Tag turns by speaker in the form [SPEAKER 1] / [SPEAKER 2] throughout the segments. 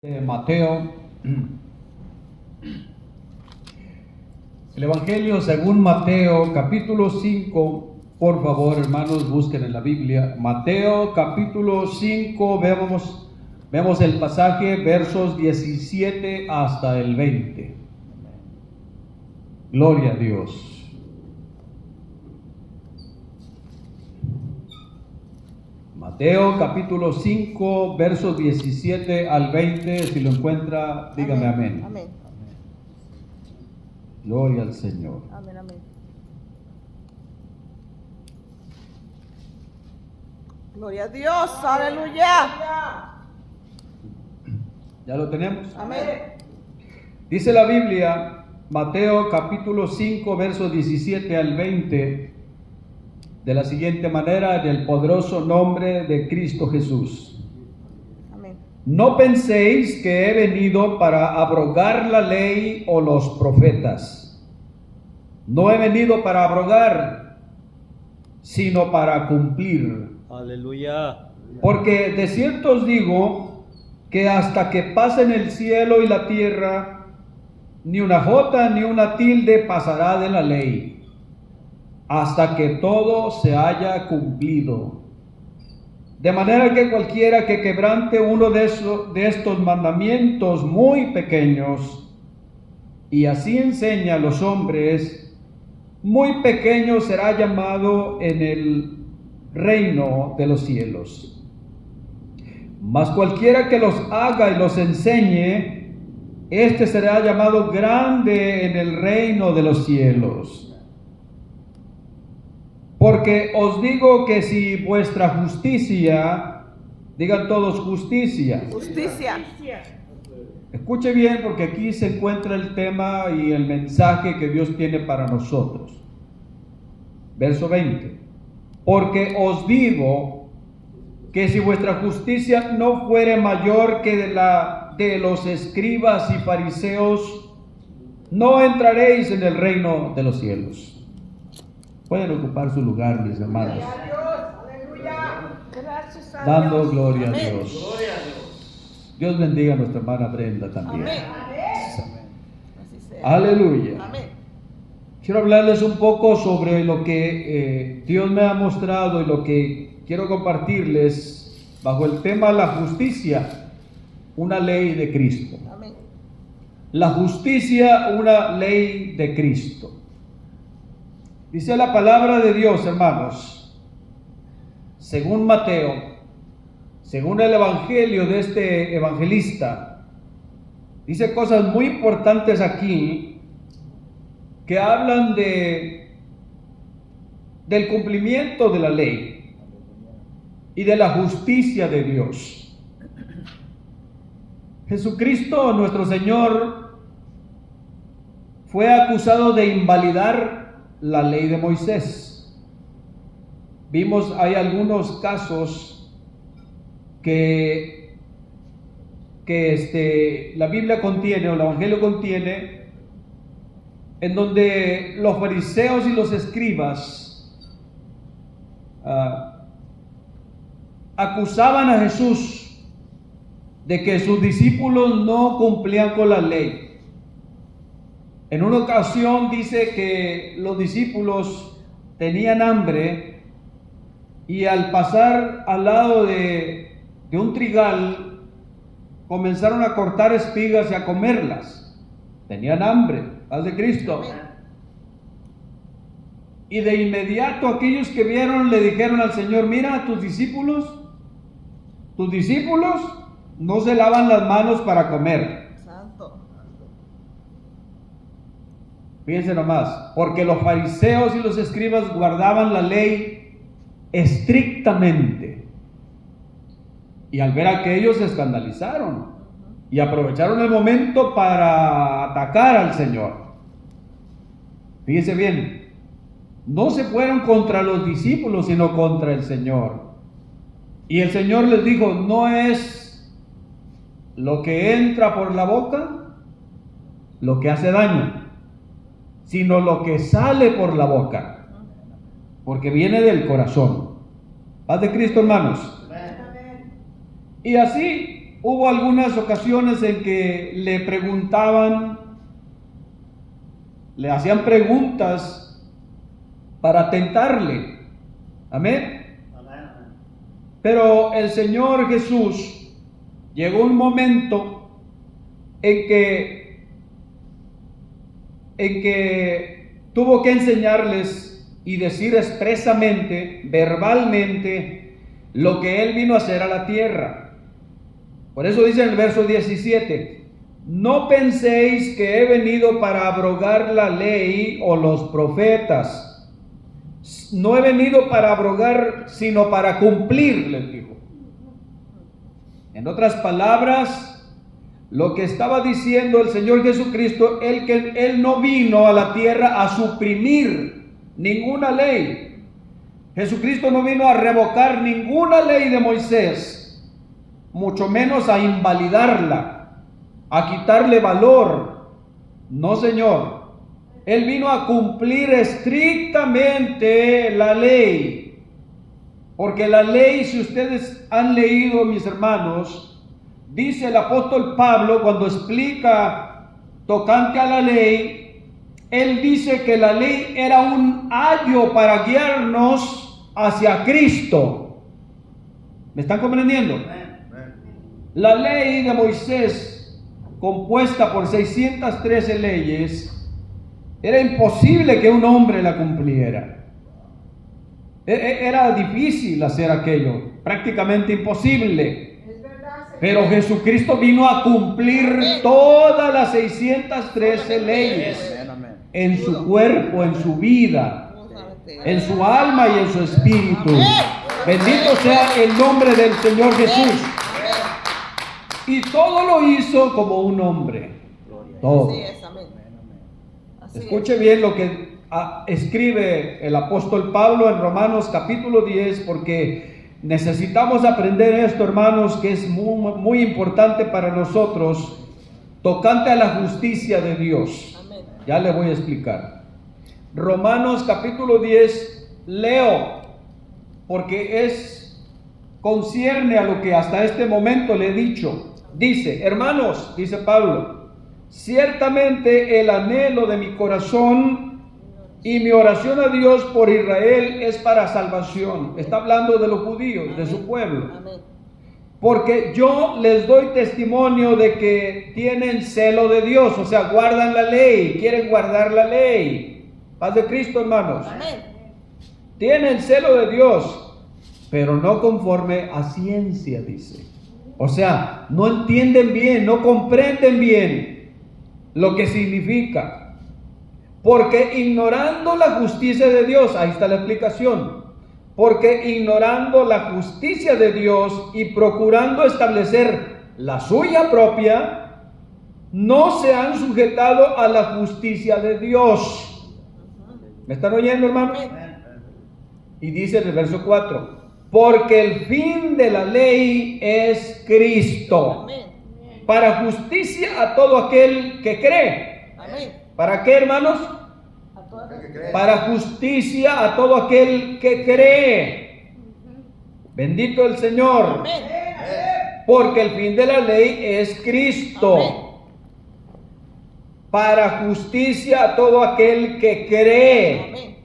[SPEAKER 1] Mateo, el Evangelio según Mateo, capítulo 5, por favor, hermanos, busquen en la Biblia. Mateo, capítulo 5, vemos el pasaje, versos 17 hasta el 20. Gloria a Dios. Mateo capítulo 5, versos 17 al 20, si lo encuentra, dígame amén.
[SPEAKER 2] Amén.
[SPEAKER 1] Gloria al Señor.
[SPEAKER 2] Amén, amén. Gloria a Dios, aleluya.
[SPEAKER 1] ¿Ya lo tenemos?
[SPEAKER 2] Amén.
[SPEAKER 1] Dice la Biblia, Mateo capítulo 5, versos 17 al 20, de la siguiente manera, en el poderoso nombre de Cristo Jesús.
[SPEAKER 2] Amén.
[SPEAKER 1] No penséis que he venido para abrogar la ley o los profetas. No he venido para abrogar, sino para cumplir.
[SPEAKER 3] Aleluya.
[SPEAKER 1] Porque de cierto os digo que hasta que pasen el cielo y la tierra, ni una jota ni una tilde pasará de la ley, hasta que todo se haya cumplido. De manera que cualquiera que quebrante uno de estos mandamientos muy pequeños, y así enseña a los hombres, muy pequeño será llamado en el reino de los cielos. Mas cualquiera que los haga y los enseñe, este será llamado grande en el reino de los cielos. Porque os digo que si vuestra justicia, digan todos justicia.
[SPEAKER 2] Justicia.
[SPEAKER 1] Escuche bien, porque aquí se encuentra el tema y el mensaje que Dios tiene para nosotros. Verso 20. Porque os digo que si vuestra justicia no fuere mayor que de los escribas y fariseos, no entraréis en el reino de los cielos. Pueden ocupar su lugar, mis hermanos,
[SPEAKER 2] Gracias a
[SPEAKER 1] dando
[SPEAKER 2] Dios.
[SPEAKER 1] gloria a
[SPEAKER 2] Amén.
[SPEAKER 1] Dios. Dios bendiga a nuestra hermana Brenda también.
[SPEAKER 2] Amén. Así sea.
[SPEAKER 1] Aleluya.
[SPEAKER 2] Amén.
[SPEAKER 1] Quiero hablarles un poco sobre lo que Dios me ha mostrado y lo que quiero compartirles bajo el tema la justicia, una ley de Cristo.
[SPEAKER 2] Amén.
[SPEAKER 1] La justicia, una ley de Cristo. Dice la palabra de Dios, hermanos, según Mateo, según el evangelio de este evangelista, dice cosas muy importantes aquí que hablan del cumplimiento de la ley y de la justicia de Dios. Jesucristo, nuestro Señor, fue acusado de invalidar la ley de Moisés. Vimos, hay algunos casos que la Biblia contiene, o el Evangelio contiene, en donde los fariseos y los escribas acusaban a Jesús de que sus discípulos no cumplían con la ley. En una ocasión dice que los discípulos tenían hambre y al pasar al lado de un trigal comenzaron a cortar espigas y a comerlas. Tenían hambre, paz de Cristo. Y de inmediato aquellos que vieron le dijeron al Señor: mira, tus discípulos no se lavan las manos para comer.
[SPEAKER 2] Santo.
[SPEAKER 1] Fíjense nomás, porque los fariseos y los escribas guardaban la ley estrictamente. Y al ver aquello se escandalizaron y aprovecharon el momento para atacar al Señor. Fíjense bien, no se fueron contra los discípulos, sino contra el Señor. Y el Señor les dijo: no es lo que entra por la boca lo que hace daño, sino lo que sale por la boca, porque viene del corazón. Paz de Cristo, hermanos. Y así hubo algunas ocasiones en que le preguntaban, le hacían preguntas para tentarle. Amén. Pero el Señor Jesús llegó un momento en que tuvo que enseñarles y decir expresamente, verbalmente, lo que Él vino a hacer a la tierra. Por eso dice en el verso 17, no penséis que he venido para abrogar la ley o los profetas. No he venido para abrogar, sino para cumplir, les dijo. En otras palabras, lo que estaba diciendo el Señor Jesucristo, Él no vino a la tierra a suprimir ninguna ley. Jesucristo no vino a revocar ninguna ley de Moisés, mucho menos a invalidarla, a quitarle valor. No, Señor. Él vino a cumplir estrictamente la ley. Porque la ley, si ustedes han leído, mis hermanos, dice el apóstol Pablo cuando explica tocante a la ley, él dice que la ley era un ayo para guiarnos hacia Cristo. ¿Me están comprendiendo? La ley de Moisés, compuesta por 613 leyes, era imposible que un hombre la cumpliera. Era difícil hacer aquello, prácticamente imposible. Pero Jesucristo vino a cumplir todas las 613 leyes en su cuerpo, en su vida, en su alma y en su espíritu. Bendito sea el nombre del Señor Jesús. Y todo lo hizo como un hombre. Todo. Escuche bien lo que escribe el apóstol Pablo en Romanos capítulo 10, porque necesitamos aprender esto, hermanos, que es muy, muy importante para nosotros, tocante a la justicia de Dios. Amén. Ya le voy a explicar. Romanos capítulo 10, leo, porque concierne a lo que hasta este momento le he dicho. Dice, hermanos, dice Pablo, ciertamente el anhelo de mi corazón y mi oración a Dios por Israel es para salvación. Está hablando de los judíos, amén, de su pueblo. Amén. Porque yo les doy testimonio de que tienen celo de Dios, o sea, guardan la ley, quieren guardar la ley. Paz de Cristo, hermanos. Amén. Tienen celo de Dios, pero no conforme a ciencia, dice. O sea, no entienden bien, no comprenden bien lo que significa. Porque ignorando la justicia de Dios, ahí está la explicación, porque ignorando la justicia de Dios y procurando establecer la suya propia, no se han sujetado a la justicia de Dios. ¿Me están oyendo, hermanos? Y dice en el verso 4, porque el fin de la ley es Cristo, para justicia a todo aquel que cree. Amén. ¿Para qué, hermanos? Para justicia a todo aquel que cree. Bendito el Señor. Amén. Porque el fin de la ley es Cristo. Amén. Para justicia a todo aquel que cree. Amén.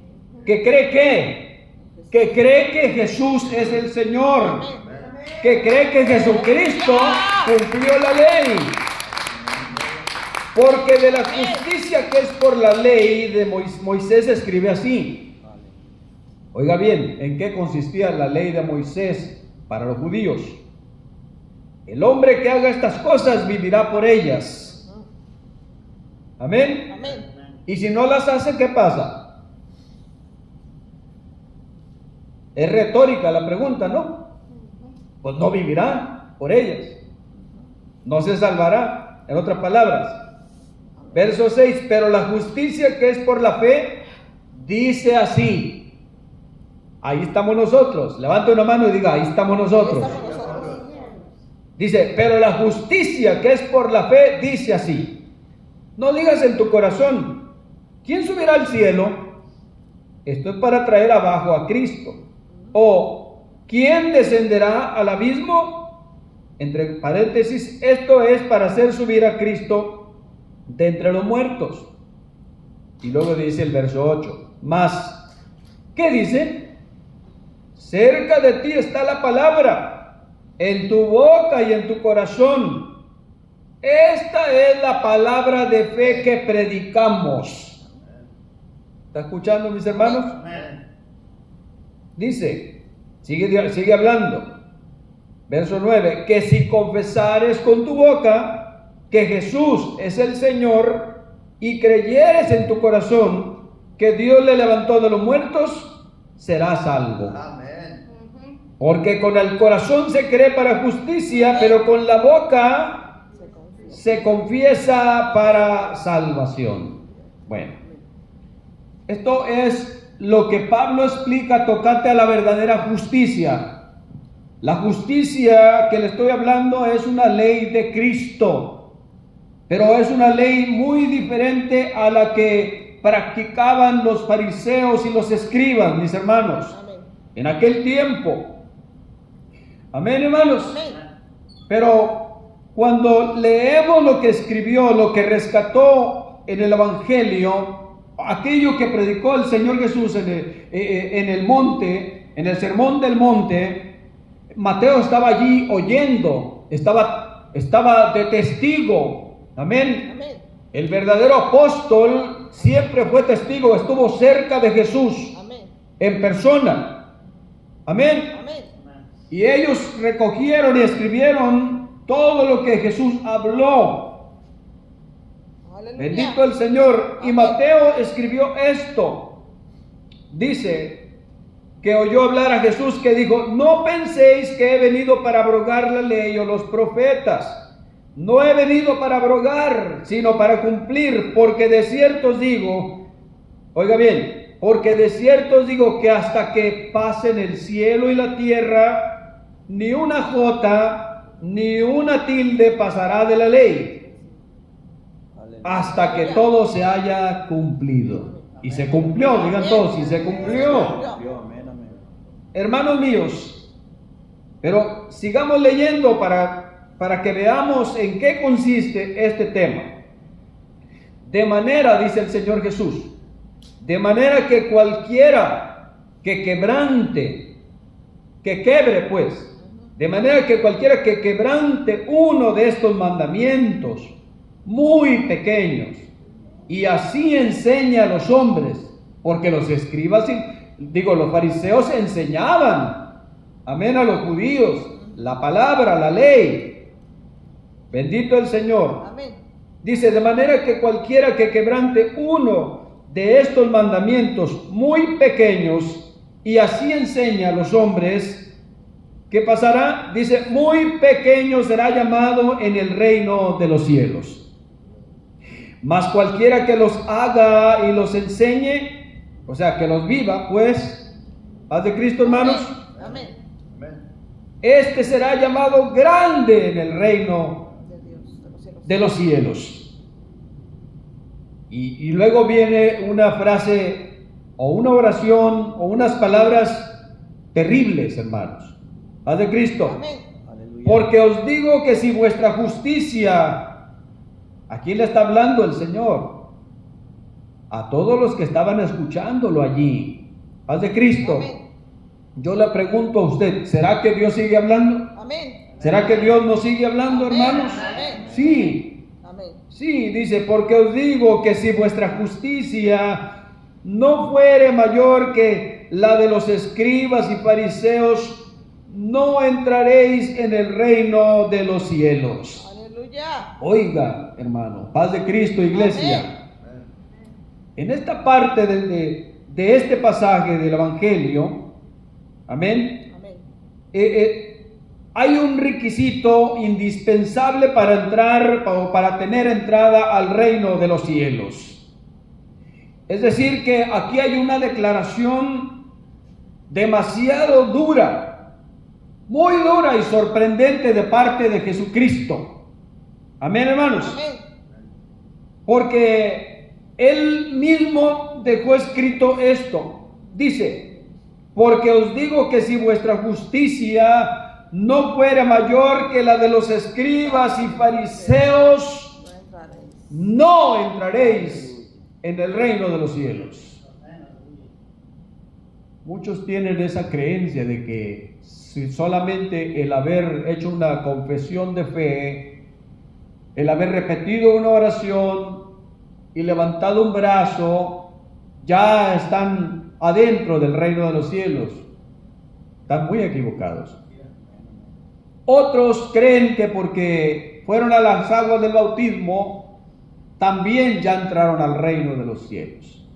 [SPEAKER 1] ¿Que cree qué? Que cree que Jesús es el Señor. Amén. Que cree que Jesucristo cumplió la ley. Porque de la justicia que es por la ley de Moisés escribe así. Oiga bien, ¿en qué consistía la ley de Moisés para los judíos? El hombre que haga estas cosas vivirá por ellas. Amén. Amén. Y si no las hace, ¿qué pasa? Es retórica la pregunta, ¿no? Pues no vivirá por ellas. No se salvará, en otras palabras. Verso 6, pero la justicia que es por la fe, dice así. Ahí estamos nosotros. Levante una mano y diga, ahí estamos nosotros. Dice, pero la justicia que es por la fe, dice así. No digas en tu corazón, ¿quién subirá al cielo? Esto es para traer abajo a Cristo. O, ¿quién descenderá al abismo? entre paréntesis, esto es para hacer subir a Cristo de entre los muertos. Y luego dice el verso 8, más, ¿qué dice? Cerca de ti está la palabra, en tu boca y en tu corazón. Esta es la palabra de fe que predicamos. ¿Está escuchando, mis hermanos? Dice, sigue hablando. Verso 9, que si confesares con tu boca que Jesús es el Señor y creyeres en tu corazón que Dios le levantó de los muertos, serás salvo.
[SPEAKER 3] Amén.
[SPEAKER 1] Porque con el corazón se cree para justicia, pero con la boca se confiesa para salvación. Bueno, esto es lo que Pablo explica tocante a la verdadera justicia. La justicia que le estoy hablando es una ley de Cristo, pero es una ley muy diferente a la que practicaban los fariseos y los escribas, mis hermanos, en aquel tiempo. Amén, hermanos. Pero cuando leemos lo que escribió, lo que rescató en el Evangelio, aquello que predicó el Señor Jesús en el monte, en el sermón del monte, Mateo estaba allí oyendo, estaba de testigo. Amén.
[SPEAKER 2] Amén.
[SPEAKER 1] El verdadero apóstol siempre fue testigo, estuvo cerca de Jesús.
[SPEAKER 2] Amén.
[SPEAKER 1] En persona. Amén.
[SPEAKER 2] Amén.
[SPEAKER 1] Y ellos recogieron y escribieron todo lo que Jesús habló.
[SPEAKER 2] Aleluya.
[SPEAKER 1] Bendito el Señor. Y Mateo escribió esto. Dice que oyó hablar a Jesús que dijo, no penséis que he venido para abrogar la ley o los profetas. No he venido para abrogar, sino para cumplir, porque de cierto os digo, oiga bien, porque de cierto os digo que hasta que pasen el cielo y la tierra, ni una jota, ni una tilde pasará de la ley, hasta que todo se haya cumplido. Y se cumplió, digan todos, y se cumplió. Hermanos míos, pero sigamos leyendo para que veamos en qué consiste este tema. De manera, dice el Señor Jesús, de manera que cualquiera que quebrante, que quebre pues, de manera que cualquiera que quebrante uno de estos mandamientos muy pequeños, y así enseña a los hombres, porque los escribas, los fariseos enseñaban, amén, a los judíos, la palabra, la ley. Bendito el Señor.
[SPEAKER 2] Amén.
[SPEAKER 1] Dice, de manera que cualquiera que quebrante uno de estos mandamientos muy pequeños, y así enseña a los hombres, ¿qué pasará? Dice, muy pequeño será llamado en el reino de los cielos. Mas cualquiera que los haga y los enseñe, o sea, que los viva, pues, paz de Cristo, hermanos,
[SPEAKER 2] Amén.
[SPEAKER 1] este será llamado grande en el reino
[SPEAKER 2] De Dios, de los cielos.
[SPEAKER 1] de los cielos. Y luego viene una frase, o una oración, o unas palabras terribles, hermanos. Paz de Cristo.
[SPEAKER 2] Amén.
[SPEAKER 1] Porque os digo que si vuestra justicia, ¿a quién le está hablando el Señor? A todos los que estaban escuchándolo allí. Paz de Cristo.
[SPEAKER 2] Amén.
[SPEAKER 1] Yo le pregunto a usted, ¿será que Dios sigue hablando?
[SPEAKER 2] Amén.
[SPEAKER 1] ¿Será que Dios no sigue hablando, hermanos?
[SPEAKER 2] Amén.
[SPEAKER 1] Sí,
[SPEAKER 2] Amén.
[SPEAKER 1] sí, dice, porque os digo que si vuestra justicia no fuere mayor que la de los escribas y fariseos, no entraréis en el reino de los cielos.
[SPEAKER 2] Aleluya.
[SPEAKER 1] Oiga, hermano, paz de Cristo, iglesia. En esta parte de este pasaje del Evangelio, amén,
[SPEAKER 2] Amén.
[SPEAKER 1] hay un requisito indispensable para entrar o para tener entrada al reino de los cielos. Es decir, que aquí hay una declaración demasiado dura, muy dura y sorprendente de parte de Jesucristo. Amén, hermanos.
[SPEAKER 2] Amén.
[SPEAKER 1] Porque Él mismo dejó escrito esto. Dice, porque os digo que si vuestra justicia no fuera mayor que la de los escribas y fariseos,
[SPEAKER 2] No entraréis.
[SPEAKER 1] no entraréis en el reino de los cielos. Muchos tienen esa creencia de que si solamente el haber hecho una confesión de fe, el haber repetido una oración y levantado un brazo, ya están adentro del reino de los cielos. Están muy equivocados. Otros creen que porque fueron a las aguas del bautismo, también ya entraron al reino de los cielos.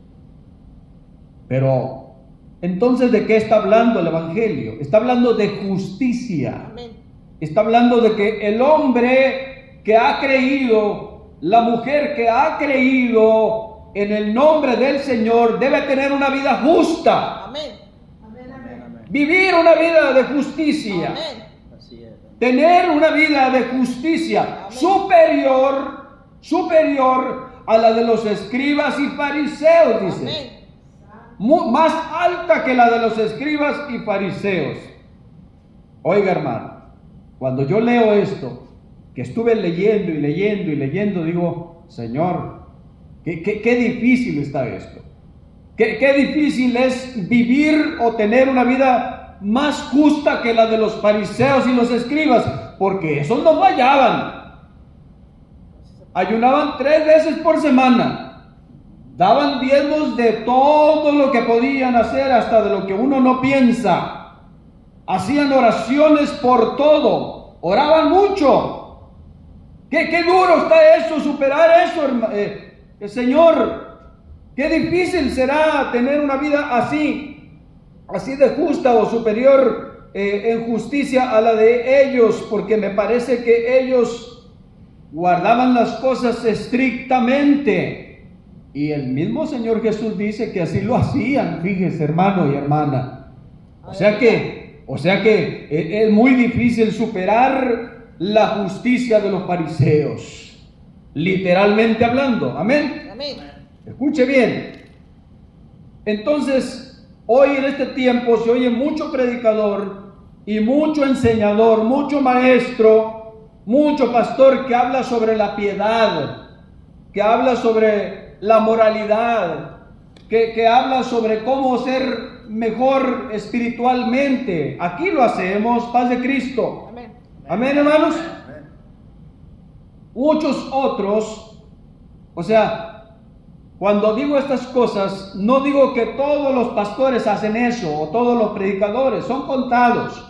[SPEAKER 1] Pero, entonces, ¿de qué está hablando el Evangelio? Está hablando de justicia.
[SPEAKER 2] Amén.
[SPEAKER 1] Está hablando de que el hombre que ha creído, la mujer que ha creído en el nombre del Señor, debe tener una vida justa.
[SPEAKER 2] Amén.
[SPEAKER 1] Vivir una vida de justicia.
[SPEAKER 2] Amén.
[SPEAKER 3] Así es.
[SPEAKER 1] Tener una vida de justicia
[SPEAKER 2] Amén.
[SPEAKER 1] superior a la de los escribas y fariseos, dice.
[SPEAKER 2] Amén.
[SPEAKER 1] Más alta que la de los escribas y fariseos. Oiga, hermano, cuando yo leo esto, que estuve leyendo y leyendo y leyendo, digo, Señor, qué difícil está esto. Qué difícil es vivir o tener una vida más justa que la de los fariseos y los escribas, porque esos no fallaban. Ayunaban 3 veces por semana. Daban diezmos de todo lo que podían hacer, hasta de lo que uno no piensa. Hacían oraciones por todo. Oraban mucho. Qué duro está eso, superar eso, Señor. Qué difícil será tener una vida así de justa o superior en justicia a la de ellos, porque me parece que ellos guardaban las cosas estrictamente. Y el mismo Señor Jesús dice que así lo hacían, fíjese, hermano y hermana. O sea que es muy difícil superar la justicia de los fariseos, literalmente hablando. Amén.
[SPEAKER 2] Amén.
[SPEAKER 1] Escuche bien. Entonces, hoy en este tiempo se oye mucho predicador y mucho enseñador, mucho maestro, mucho pastor que habla sobre la piedad, que habla sobre la moralidad, que habla sobre cómo ser mejor espiritualmente. Aquí lo hacemos, paz de Cristo.
[SPEAKER 2] Amén.
[SPEAKER 1] Amén, hermanos. Muchos otros, o sea, cuando digo estas cosas, no digo que todos los pastores hacen eso o todos los predicadores, son contados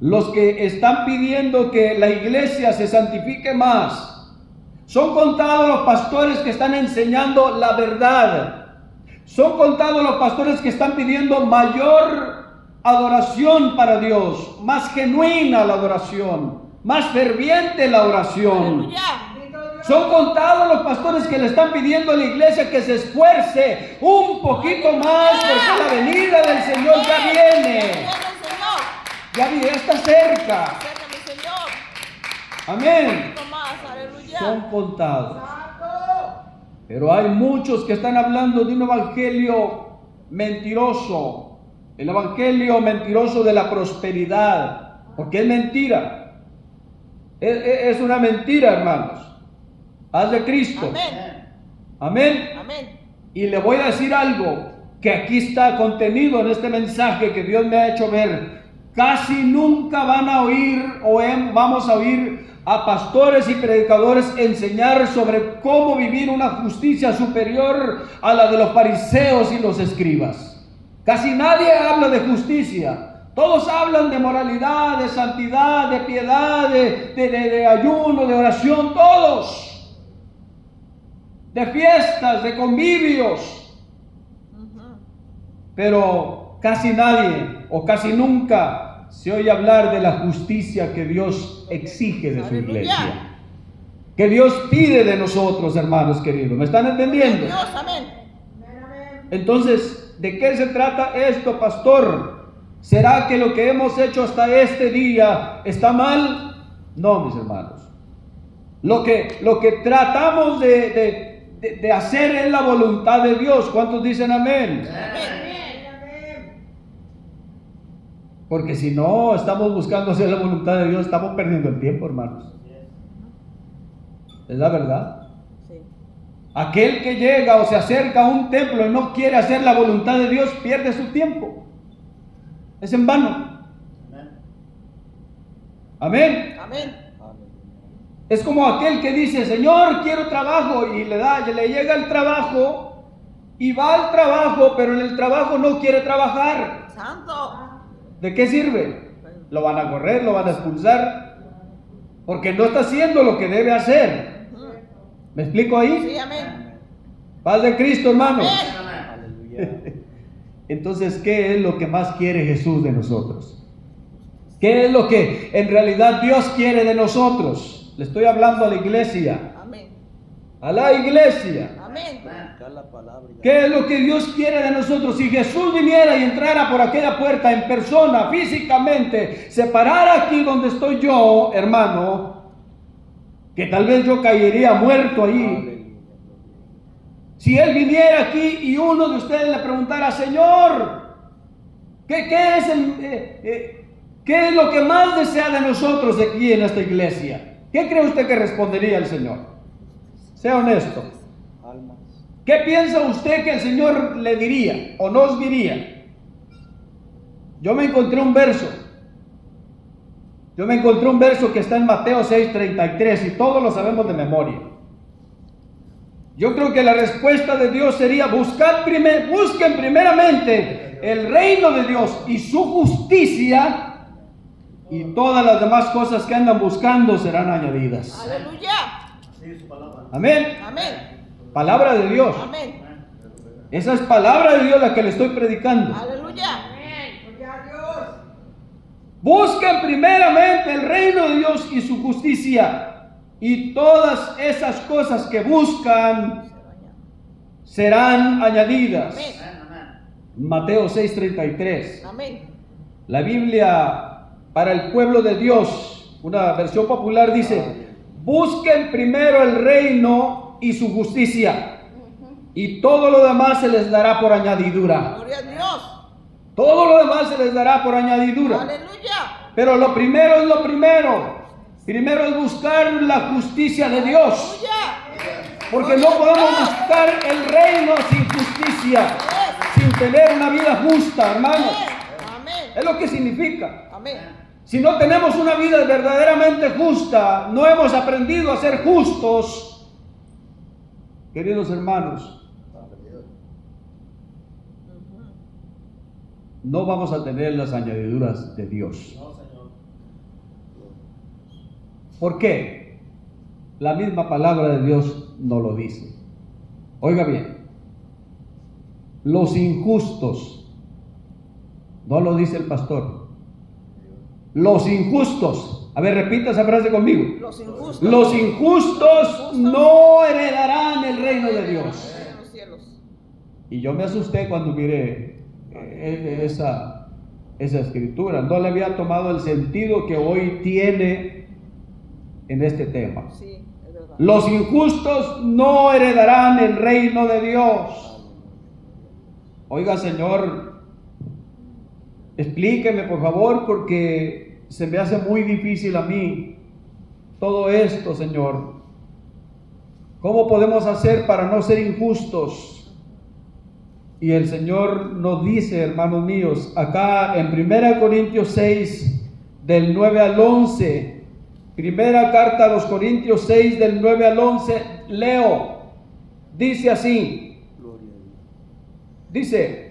[SPEAKER 1] los que están pidiendo que la iglesia se santifique más. Son contados los pastores que están enseñando la verdad. Son contados los pastores que están pidiendo mayor adoración para Dios, más genuina la adoración, más ferviente la oración.
[SPEAKER 2] Aleluya.
[SPEAKER 1] Son contados los pastores que le están pidiendo a la iglesia que se esfuerce un poquito más, porque la venida del Señor ya viene.
[SPEAKER 2] Viene el Señor.
[SPEAKER 1] Ya está cerca.
[SPEAKER 2] Acércame, Señor.
[SPEAKER 1] Amén.
[SPEAKER 2] Un poquito más. Aleluya.
[SPEAKER 1] Son contados. Pero hay muchos que están hablando de un evangelio mentiroso. El evangelio mentiroso de la prosperidad. Porque es mentira. Es una mentira, hermanos. Haz de Cristo.
[SPEAKER 2] Amén.
[SPEAKER 1] Amén.
[SPEAKER 2] Amén.
[SPEAKER 1] Y le voy a decir algo que aquí está contenido en este mensaje que Dios me ha hecho ver. Casi nunca van a oír vamos a oír a pastores y predicadores enseñar sobre cómo vivir una justicia superior a la de los fariseos y los escribas. Casi nadie habla de justicia. Todos hablan de moralidad, de santidad, de piedad, de ayuno, de oración, todos. De fiestas, de convivios. Pero casi nadie o casi nunca se oye hablar de la justicia que Dios exige de su
[SPEAKER 2] Aleluya.
[SPEAKER 1] iglesia, que Dios pide de nosotros, hermanos queridos. ¿Me están entendiendo?
[SPEAKER 2] Dios, amén.
[SPEAKER 1] Entonces, ¿de qué se trata esto, pastor? ¿Será que lo que hemos hecho hasta este día está mal? No, mis hermanos. Lo que tratamos de hacer es la voluntad de Dios. ¿Cuántos dicen amén?
[SPEAKER 2] Amén.
[SPEAKER 1] Porque si no estamos buscando hacer la voluntad de Dios, estamos perdiendo el tiempo, hermanos. Es la verdad.
[SPEAKER 2] Sí.
[SPEAKER 1] Aquel que llega o se acerca a un templo y no quiere hacer la voluntad de Dios, pierde su tiempo. Es en vano. Amén.
[SPEAKER 2] Amén.
[SPEAKER 1] Es como aquel que dice, Señor, quiero trabajo, y le llega el trabajo, y va al trabajo, pero en el trabajo no quiere trabajar.
[SPEAKER 2] Santo.
[SPEAKER 1] ¿De qué sirve? Lo van a correr, lo van a expulsar, porque no está haciendo lo que debe hacer. ¿Me explico ahí?
[SPEAKER 2] Sí, amén.
[SPEAKER 1] Paz de Cristo, hermanos.
[SPEAKER 2] Amén.
[SPEAKER 1] Entonces, ¿qué es lo que más quiere Jesús de nosotros? ¿Qué es lo que en realidad Dios quiere de nosotros? Le estoy hablando a la iglesia.
[SPEAKER 2] Amén.
[SPEAKER 1] A la iglesia.
[SPEAKER 2] Amén.
[SPEAKER 1] ¿Qué es lo que Dios quiere de nosotros? Si Jesús viniera y entrara por aquella puerta en persona, físicamente, se parara aquí donde estoy yo, hermano, que tal vez yo caería muerto ahí. Si Él viniera aquí y uno de ustedes le preguntara, Señor, ¿qué es lo que más desea de nosotros aquí en esta iglesia? ¿Qué cree usted que respondería el Señor? Sea honesto. ¿Qué piensa usted que el Señor le diría o nos diría? Yo me encontré un verso que está en Mateo 6:33 y todos lo sabemos de memoria. Yo creo que la respuesta de Dios sería: busquen primeramente el reino de Dios y su justicia, y todas las demás cosas que andan buscando serán añadidas.
[SPEAKER 2] Aleluya.
[SPEAKER 1] Amén.
[SPEAKER 2] Amén.
[SPEAKER 1] Palabra de Dios.
[SPEAKER 2] Amén.
[SPEAKER 1] Esa es palabra de Dios la que le estoy predicando.
[SPEAKER 2] Aleluya.
[SPEAKER 1] Busquen primeramente el reino de Dios y su justicia, y todas esas cosas que buscan serán añadidas.
[SPEAKER 2] Amén.
[SPEAKER 1] Mateo 6:33.
[SPEAKER 2] Amén.
[SPEAKER 1] La Biblia para el pueblo de Dios, una versión popular, dice: busquen primero el reino y su justicia, y todo lo demás se les dará por añadidura.
[SPEAKER 2] Gloria a Dios.
[SPEAKER 1] Todo lo demás se les dará por añadidura.
[SPEAKER 2] Aleluya.
[SPEAKER 1] Pero lo primero es lo primero. Primero es buscar la justicia de Dios.
[SPEAKER 2] Aleluya.
[SPEAKER 1] Porque no podemos buscar el reino sin justicia, sin tener una vida justa, hermanos.
[SPEAKER 2] Amén.
[SPEAKER 1] Es lo que significa.
[SPEAKER 2] Amén.
[SPEAKER 1] Si no tenemos una vida verdaderamente justa, no hemos aprendido a ser justos, queridos hermanos, no vamos a tener las añadiduras de Dios. ¿Por qué? La misma palabra de Dios no lo dice. Oiga bien, los injustos, no lo dice el pastor. Los injustos, a ver, repita esa frase conmigo.
[SPEAKER 2] Los injustos.
[SPEAKER 1] Los injustos no heredarán el reino de Dios.
[SPEAKER 2] En los cielos.
[SPEAKER 1] Y yo me asusté cuando miré esa escritura. No le había tomado el sentido que hoy tiene en este tema.
[SPEAKER 2] Sí, es verdad.
[SPEAKER 1] Los injustos no heredarán el reino de Dios. Oiga, Señor, explíqueme por favor, porque se me hace muy difícil a mí todo esto, Señor. ¿Cómo podemos hacer para no ser injustos? Y el Señor nos dice, hermanos míos, acá en 1 Corintios 6, del 9 al 11, primera carta a los Corintios 6, del 9 al 11, leo, dice así, dice: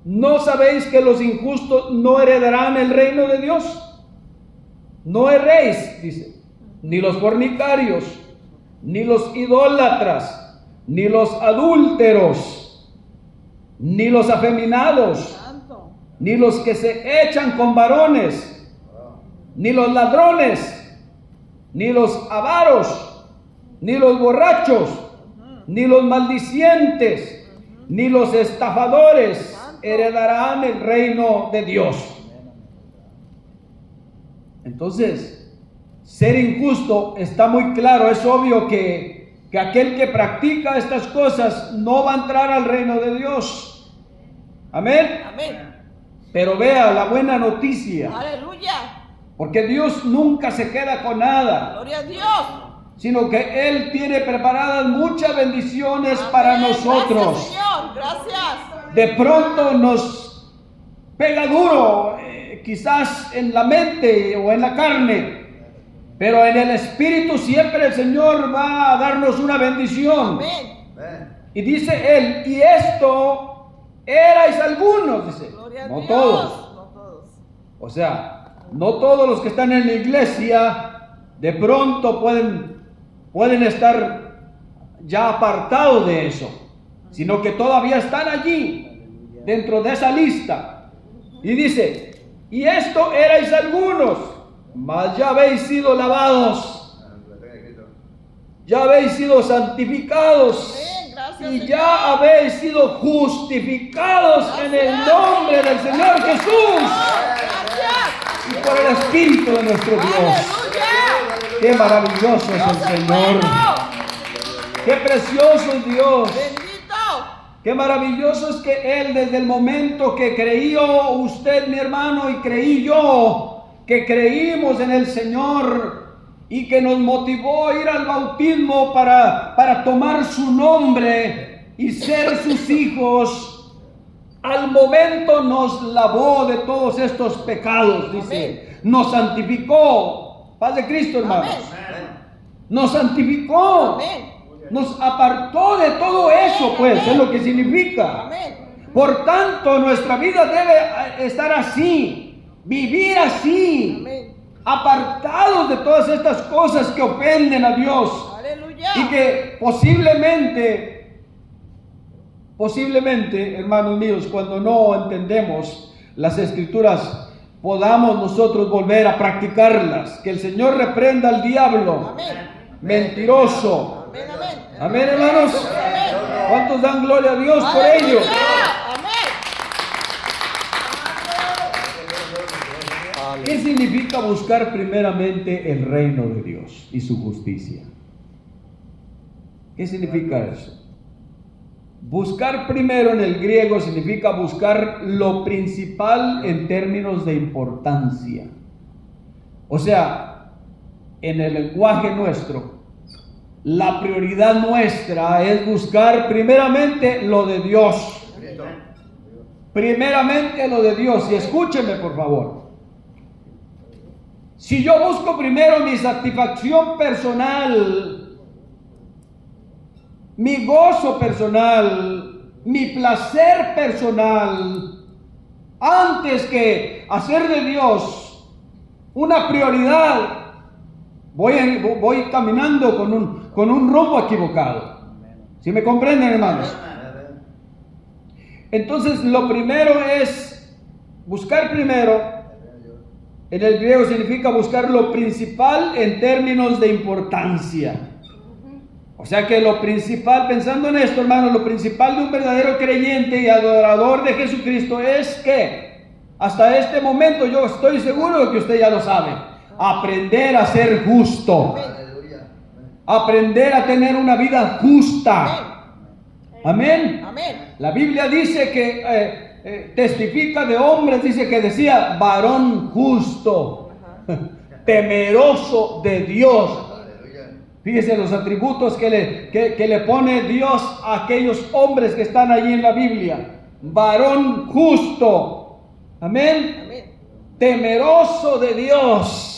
[SPEAKER 1] ¿no sabéis que los injustos no heredarán el reino de Dios? No erréis, dice, ni los fornicarios, ni los idólatras, ni los adúlteros, ni los afeminados,
[SPEAKER 2] Santo.
[SPEAKER 1] ni los que se echan con varones, ni los ladrones, ni los avaros, ni los borrachos, ni los maldicientes, ni los estafadores heredarán el reino de Dios. Entonces, ser injusto está muy claro. Es obvio que aquel que practica estas cosas no va a entrar al reino de Dios. Amén.
[SPEAKER 2] Amén.
[SPEAKER 1] Pero vea la buena noticia,
[SPEAKER 2] Aleluya.
[SPEAKER 1] porque Dios nunca se queda con nada,
[SPEAKER 2] Gloria a Dios.
[SPEAKER 1] sino que Él tiene preparadas muchas bendiciones para
[SPEAKER 2] Amén.
[SPEAKER 1] nosotros.
[SPEAKER 2] Gracias, Señor. Gracias.
[SPEAKER 1] De pronto nos pega duro, quizás en la mente o en la carne, pero en el espíritu siempre el Señor va a darnos una bendición.
[SPEAKER 2] Amén.
[SPEAKER 1] Y dice Él, y esto erais algunos, dice,
[SPEAKER 2] Gloria a
[SPEAKER 1] no
[SPEAKER 2] Dios.
[SPEAKER 1] todos.
[SPEAKER 2] No todos.
[SPEAKER 1] O sea, no todos los que están en la iglesia de pronto pueden estar ya apartados de eso, sino que todavía están allí, dentro de esa lista. Y dice, y esto erais algunos, mas ya habéis sido lavados, ya habéis sido santificados,
[SPEAKER 2] Amén. Gracias,
[SPEAKER 1] y
[SPEAKER 2] Señor.
[SPEAKER 1] ya habéis sido justificados en el nombre del Señor Jesús
[SPEAKER 2] Gracias.
[SPEAKER 1] y por el Espíritu de nuestro Dios.
[SPEAKER 2] Aleluya.
[SPEAKER 1] Qué maravilloso es el Señor, qué precioso es Dios,
[SPEAKER 2] Bendito.
[SPEAKER 1] qué maravilloso es que Él, desde el momento que creyó usted, mi hermano, y creí yo, que creímos en el Señor y que nos motivó a ir al bautismo para tomar su nombre y ser sus hijos, al momento nos lavó de todos estos pecados, dice, nos santificó. Paz de Cristo, hermanos.
[SPEAKER 2] Amén.
[SPEAKER 1] Nos santificó,
[SPEAKER 2] Amén.
[SPEAKER 1] nos apartó de todo eso, pues, es lo que significa.
[SPEAKER 2] Amén.
[SPEAKER 1] Por tanto, nuestra vida debe estar así, vivir así,
[SPEAKER 2] Amén.
[SPEAKER 1] apartados de todas estas cosas que ofenden a Dios
[SPEAKER 2] Aleluya.
[SPEAKER 1] y que posiblemente, hermanos míos, cuando no entendemos las Escrituras, podamos nosotros volver a practicarlas. Que el Señor reprenda al diablo,
[SPEAKER 2] Amén.
[SPEAKER 1] mentiroso.
[SPEAKER 2] Amén. Amén.
[SPEAKER 1] Amén, hermanos.
[SPEAKER 2] Amén.
[SPEAKER 1] ¿Cuántos dan gloria a Dios por
[SPEAKER 2] Aleluya.
[SPEAKER 1] ello?
[SPEAKER 2] Amén.
[SPEAKER 1] ¿Qué significa buscar primeramente el reino de Dios y su justicia? ¿Qué significa eso? Buscar primero en el griego significa buscar lo principal en términos de importancia. O sea, en el lenguaje nuestro, la prioridad nuestra es buscar primeramente lo de Dios. Primeramente lo de Dios. Y escúcheme, por favor. Si yo busco primero mi satisfacción personal, mi gozo personal, mi placer personal, antes que hacer de Dios una prioridad, voy caminando con un rumbo equivocado. ¿Sí me comprenden, hermanos? Entonces, lo primero es buscar primero. En el griego significa buscar lo principal en términos de importancia. O sea que lo principal, pensando en esto, hermanos, lo principal de un verdadero creyente y adorador de Jesucristo es que, hasta este momento, yo estoy seguro de que usted ya lo sabe, aprender a ser justo, aprender a tener una vida justa. Amén.
[SPEAKER 2] Amén.
[SPEAKER 1] La Biblia dice que testifica de hombres, dice que decía varón justo, temeroso de Dios. Fíjese los atributos que le pone Dios a aquellos hombres que están allí en la Biblia. Varón justo. Amén.
[SPEAKER 2] Amén.
[SPEAKER 1] Temeroso de Dios.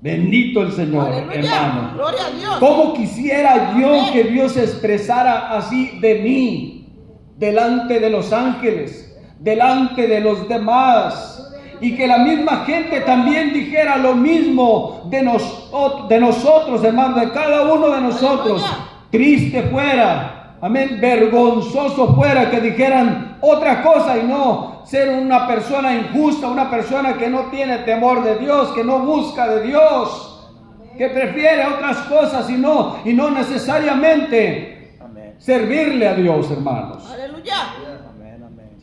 [SPEAKER 1] Bendito el Señor,
[SPEAKER 2] Aleluya.
[SPEAKER 1] hermano.
[SPEAKER 2] Gloria a Dios.
[SPEAKER 1] ¿Cómo quisiera yo
[SPEAKER 2] Amén.
[SPEAKER 1] que Dios se expresara así de mí, delante de los ángeles, delante de los demás? Y que la misma gente también dijera lo mismo de nosotros, hermano, de cada uno de nosotros.
[SPEAKER 2] Aleluya.
[SPEAKER 1] Triste fuera, amén, vergonzoso fuera que dijeran otra cosa y no ser una persona injusta, una persona que no tiene temor de Dios, que no busca de Dios, que prefiere otras cosas y no necesariamente servirle a Dios, hermanos.
[SPEAKER 2] Aleluya.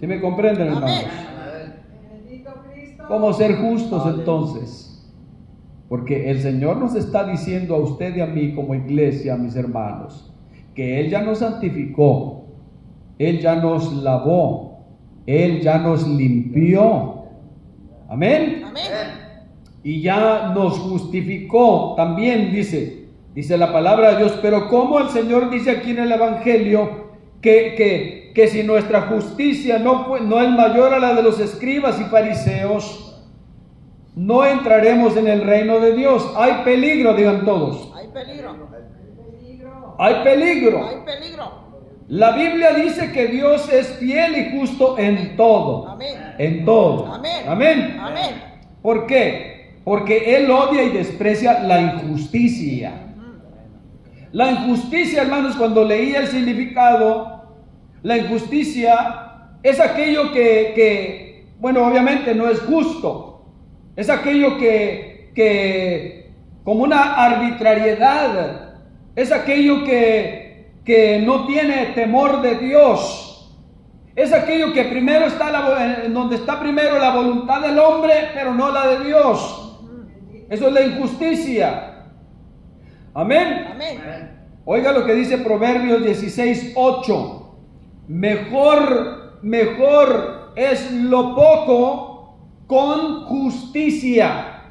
[SPEAKER 1] ¿Sí me comprenden, hermanos?
[SPEAKER 2] Amén.
[SPEAKER 1] ¿Cómo ser justos entonces? Porque el Señor nos está diciendo a usted y a mí como iglesia, mis hermanos, que Él ya nos santificó, Él ya nos lavó, Él ya nos limpió. Amén.
[SPEAKER 2] Amén.
[SPEAKER 1] Y ya nos justificó. También dice la palabra de Dios. Pero como el Señor dice aquí en el Evangelio que si nuestra justicia no es mayor a la de los escribas y fariseos, no entraremos en el reino de Dios. Hay peligro, digan todos.
[SPEAKER 2] Hay peligro.
[SPEAKER 1] Hay peligro.
[SPEAKER 2] Hay peligro.
[SPEAKER 1] La Biblia dice que Dios es fiel y justo en todo.
[SPEAKER 2] Amén.
[SPEAKER 1] En todo.
[SPEAKER 2] Amén.
[SPEAKER 1] Amén.
[SPEAKER 2] Amén.
[SPEAKER 1] ¿Por qué? Porque Él odia y desprecia la injusticia. La injusticia, hermanos, cuando leía el significado, la injusticia es aquello que bueno, obviamente no es justo. Es aquello que como una arbitrariedad, es aquello que no tiene temor de Dios. Es aquello que primero está donde está primero la voluntad del hombre, pero no la de Dios. Eso es la injusticia. Amén.
[SPEAKER 2] Amén.
[SPEAKER 1] Oiga lo que dice Proverbios 16:8. Mejor es lo poco con justicia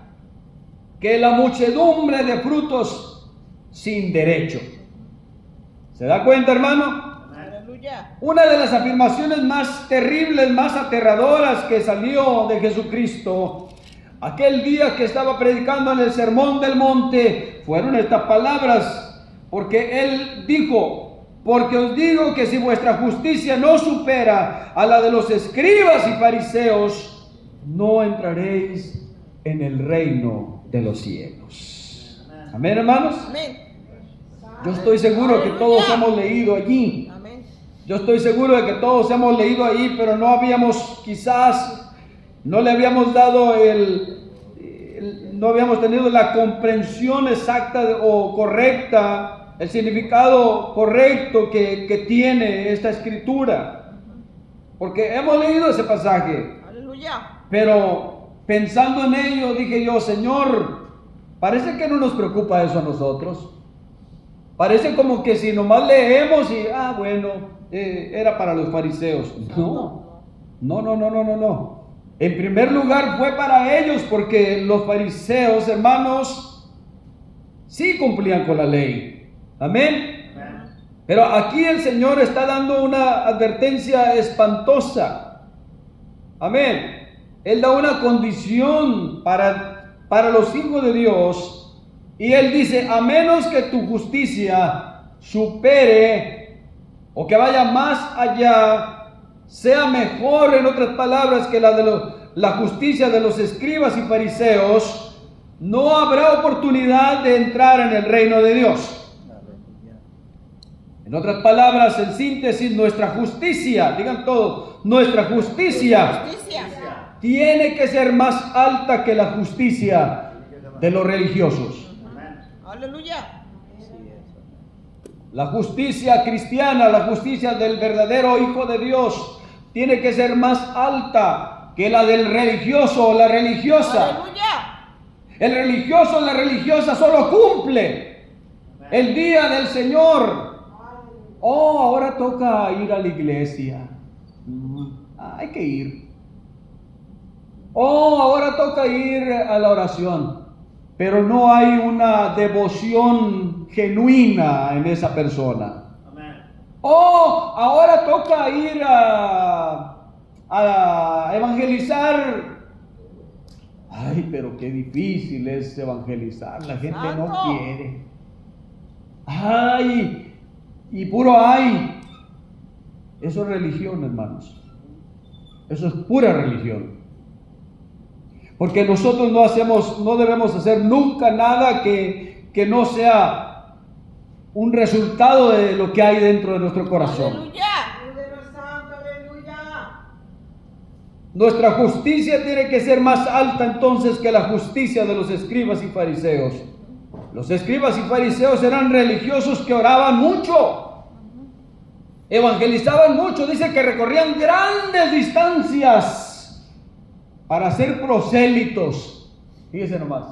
[SPEAKER 1] que la muchedumbre de frutos sin derecho. ¿Se da cuenta, hermano?
[SPEAKER 2] Aleluya.
[SPEAKER 1] Una de las afirmaciones más terribles, más aterradoras que salió de Jesucristo aquel día que estaba predicando en el Sermón del Monte fueron estas palabras, porque Él dijo: porque os digo que si vuestra justicia no supera a la de los escribas y fariseos, no entraréis en el reino de los cielos. Amén, hermanos.
[SPEAKER 2] Amén.
[SPEAKER 1] Yo estoy seguro que todos hemos leído allí.
[SPEAKER 2] Amén.
[SPEAKER 1] Yo estoy seguro de que todos hemos leído allí, pero no habíamos, quizás, no le habíamos dado no habíamos tenido la comprensión exacta o correcta, el significado correcto que tiene esta escritura. Porque hemos leído ese pasaje.
[SPEAKER 2] Aleluya.
[SPEAKER 1] Pero pensando en ello, dije yo: Señor, parece que no nos preocupa eso a nosotros. Parece como que si nomás leemos y, bueno, era para los fariseos. No. En primer lugar fue para ellos, porque los fariseos, hermanos, sí cumplían con la ley. Amén. Pero aquí el Señor está dando una advertencia espantosa. Amén. Él da una condición para los hijos de Dios, y Él dice: a menos que tu justicia supere o que vaya más allá, sea mejor, en otras palabras, que la justicia de los escribas y fariseos, no habrá oportunidad de entrar en el reino de Dios. En otras palabras, en síntesis, nuestra justicia, digan todos, nuestra justicia tiene que ser más alta que la justicia de los religiosos.
[SPEAKER 2] Aleluya.
[SPEAKER 1] La justicia cristiana, la justicia del verdadero Hijo de Dios, tiene que ser más alta que la del religioso o la religiosa.
[SPEAKER 2] Aleluya.
[SPEAKER 1] El religioso o la religiosa solo cumple el día del Señor. Ahora toca ir a la iglesia. Hay que ir. Ahora toca ir a la oración. Pero no hay una devoción genuina en esa persona. Ahora toca ir a evangelizar. Pero qué difícil es evangelizar. La gente no quiere. Y puro hay. Eso es religión, hermanos. Eso es pura religión. Porque nosotros no debemos hacer nunca nada que no sea un resultado de lo que hay dentro de nuestro corazón.
[SPEAKER 2] Aleluya.
[SPEAKER 1] Nuestra justicia tiene que ser más alta entonces que la justicia de los escribas y fariseos. Los escribas y fariseos eran religiosos que oraban mucho, evangelizaban mucho, dice que recorrían grandes distancias para ser prosélitos. Fíjense nomás.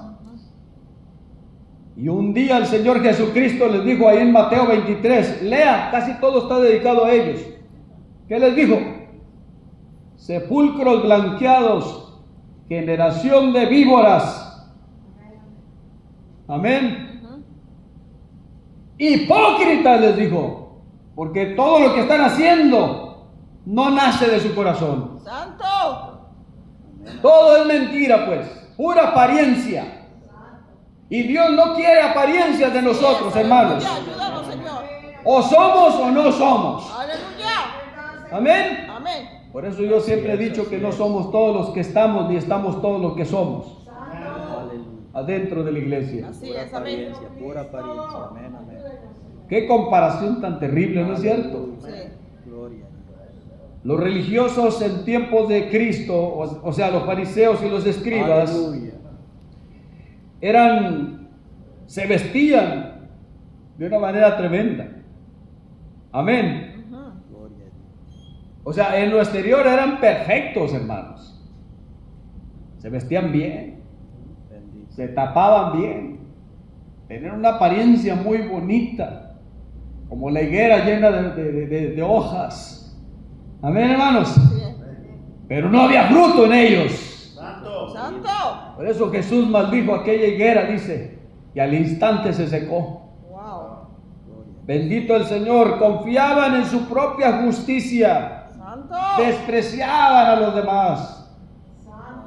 [SPEAKER 1] Y un día el Señor Jesucristo les dijo ahí en Mateo 23, lea, casi todo está dedicado a ellos. ¿Qué les dijo? sepulcros blanqueados, generación de víboras. Amén. Hipócritas, les dijo, porque todo lo que están haciendo no nace de su corazón.
[SPEAKER 2] Santo.
[SPEAKER 1] Todo es mentira, pues, pura apariencia. Y Dios no quiere apariencias de nosotros, hermanos.
[SPEAKER 2] Aleluya, ayúdanos, Señor.
[SPEAKER 1] O somos o no somos.
[SPEAKER 2] Aleluya.
[SPEAKER 1] Amén.
[SPEAKER 2] Amén.
[SPEAKER 1] Por eso yo siempre he dicho que no somos todos los que estamos, ni estamos todos los que somos adentro de la iglesia.
[SPEAKER 2] Así es, amén.
[SPEAKER 3] Pura apariencia, amén, amén.
[SPEAKER 1] Qué comparación tan terrible, ¿no es cierto?
[SPEAKER 2] Sí.
[SPEAKER 3] Gloria.
[SPEAKER 1] Los religiosos en tiempos de Cristo, o sea, los fariseos y los escribas,
[SPEAKER 3] Aleluya.
[SPEAKER 1] se vestían de una manera tremenda. Amén.
[SPEAKER 3] Gloria a Dios.
[SPEAKER 1] O sea, en lo exterior eran perfectos, hermanos. Se vestían bien,
[SPEAKER 3] Bendito.
[SPEAKER 1] se tapaban bien, tenían una apariencia muy bonita, como la higuera llena de hojas. Amén, hermanos.
[SPEAKER 2] Sí.
[SPEAKER 1] Pero no había fruto en ellos.
[SPEAKER 2] Santo.
[SPEAKER 1] Por eso Jesús maldijo aquella higuera, dice, y al instante se secó.
[SPEAKER 2] Wow.
[SPEAKER 3] Gloria.
[SPEAKER 1] Bendito el Señor. Confiaban en su propia justicia,
[SPEAKER 2] Santo.
[SPEAKER 1] despreciaban a los demás.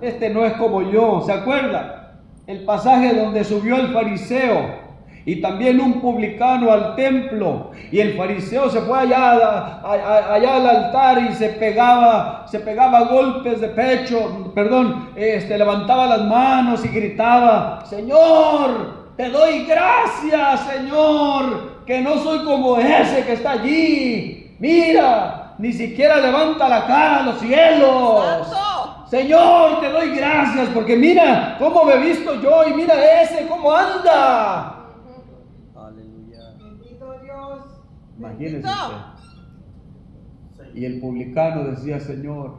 [SPEAKER 1] Este no es como yo. ¿Se acuerda? El pasaje donde subió el fariseo y también un publicano al templo, y el fariseo se fue allá al altar y se pegaba golpes de pecho, levantaba las manos y gritaba: Señor, te doy gracias, Señor, que no soy como ese que está allí. Mira, ni siquiera levanta la cara a los cielos.
[SPEAKER 2] Santo.
[SPEAKER 1] Señor, te doy gracias porque mira cómo me he visto yo y mira ese cómo anda.
[SPEAKER 3] Aleluya.
[SPEAKER 2] Bendito Dios.
[SPEAKER 1] Imagínese
[SPEAKER 2] Bendito.
[SPEAKER 1] usted. Y el publicano decía: Señor,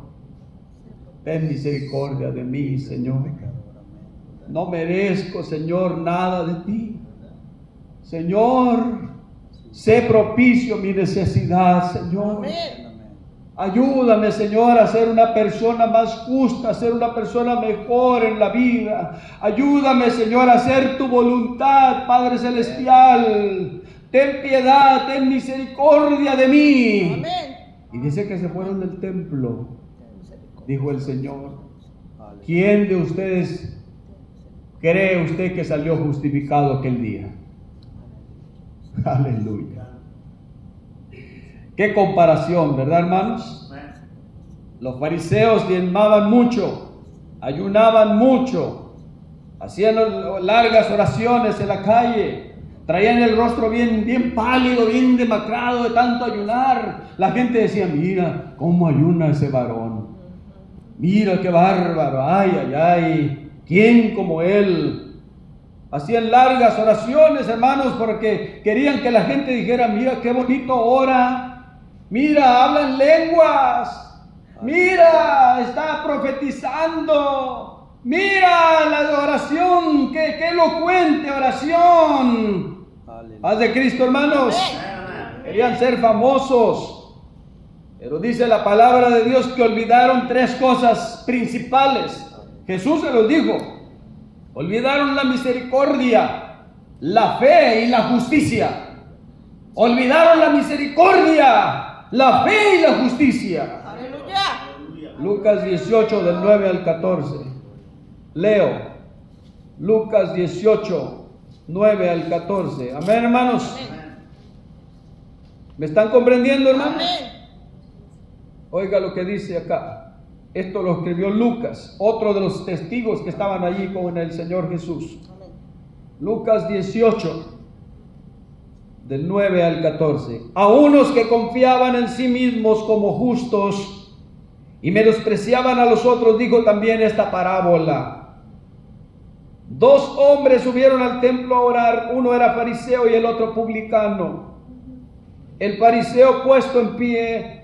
[SPEAKER 1] ten misericordia de mí, Señor. No merezco, Señor, nada de ti. Señor, sé propicio mi necesidad, Señor.
[SPEAKER 2] Amén.
[SPEAKER 1] Ayúdame, Señor, a ser una persona más justa, a ser una persona mejor en la vida. Ayúdame, Señor, a hacer tu voluntad, Padre Celestial. Ten piedad, ten misericordia de mí.
[SPEAKER 2] Amén.
[SPEAKER 1] Y dice que se fueron del templo. Dijo el Señor:
[SPEAKER 3] Aleluya.
[SPEAKER 1] ¿quién de ustedes cree usted que salió justificado aquel día? Aleluya. Qué comparación, ¿verdad, hermanos? Los fariseos diezmaban mucho, ayunaban mucho, hacían largas oraciones en la calle, traían el rostro bien pálido, bien demacrado de tanto ayunar. La gente decía: mira cómo ayuna ese varón, mira qué bárbaro, ay, ¿quién como él? Hacían largas oraciones, hermanos, porque querían que la gente dijera: mira qué bonito ora. Mira, habla en lenguas. Mira, está profetizando. Mira la oración, qué elocuente oración.
[SPEAKER 3] Aleluya.
[SPEAKER 1] Paz de Cristo, hermanos. Querían ser famosos. Pero dice la palabra de Dios que olvidaron tres cosas principales. Jesús se los dijo. Olvidaron la misericordia, la fe y la justicia. Olvidaron la misericordia, la fe y la justicia.
[SPEAKER 2] Aleluya.
[SPEAKER 1] Lucas 18 del 9 al 14. Leo. Lucas 18, 9 al 14. Amén, hermanos.
[SPEAKER 2] Amén.
[SPEAKER 1] ¿Me están comprendiendo, hermanos?
[SPEAKER 2] Amén.
[SPEAKER 1] Oiga lo que dice acá. Esto lo escribió Lucas, otro de los testigos que estaban allí con el Señor Jesús.
[SPEAKER 2] Amén.
[SPEAKER 1] Lucas 18, del 9 al 14. A unos que confiaban en sí mismos como justos y menospreciaban a los otros, dijo también esta parábola. Dos hombres subieron al templo a orar, uno era fariseo y el otro publicano. El fariseo, puesto en pie,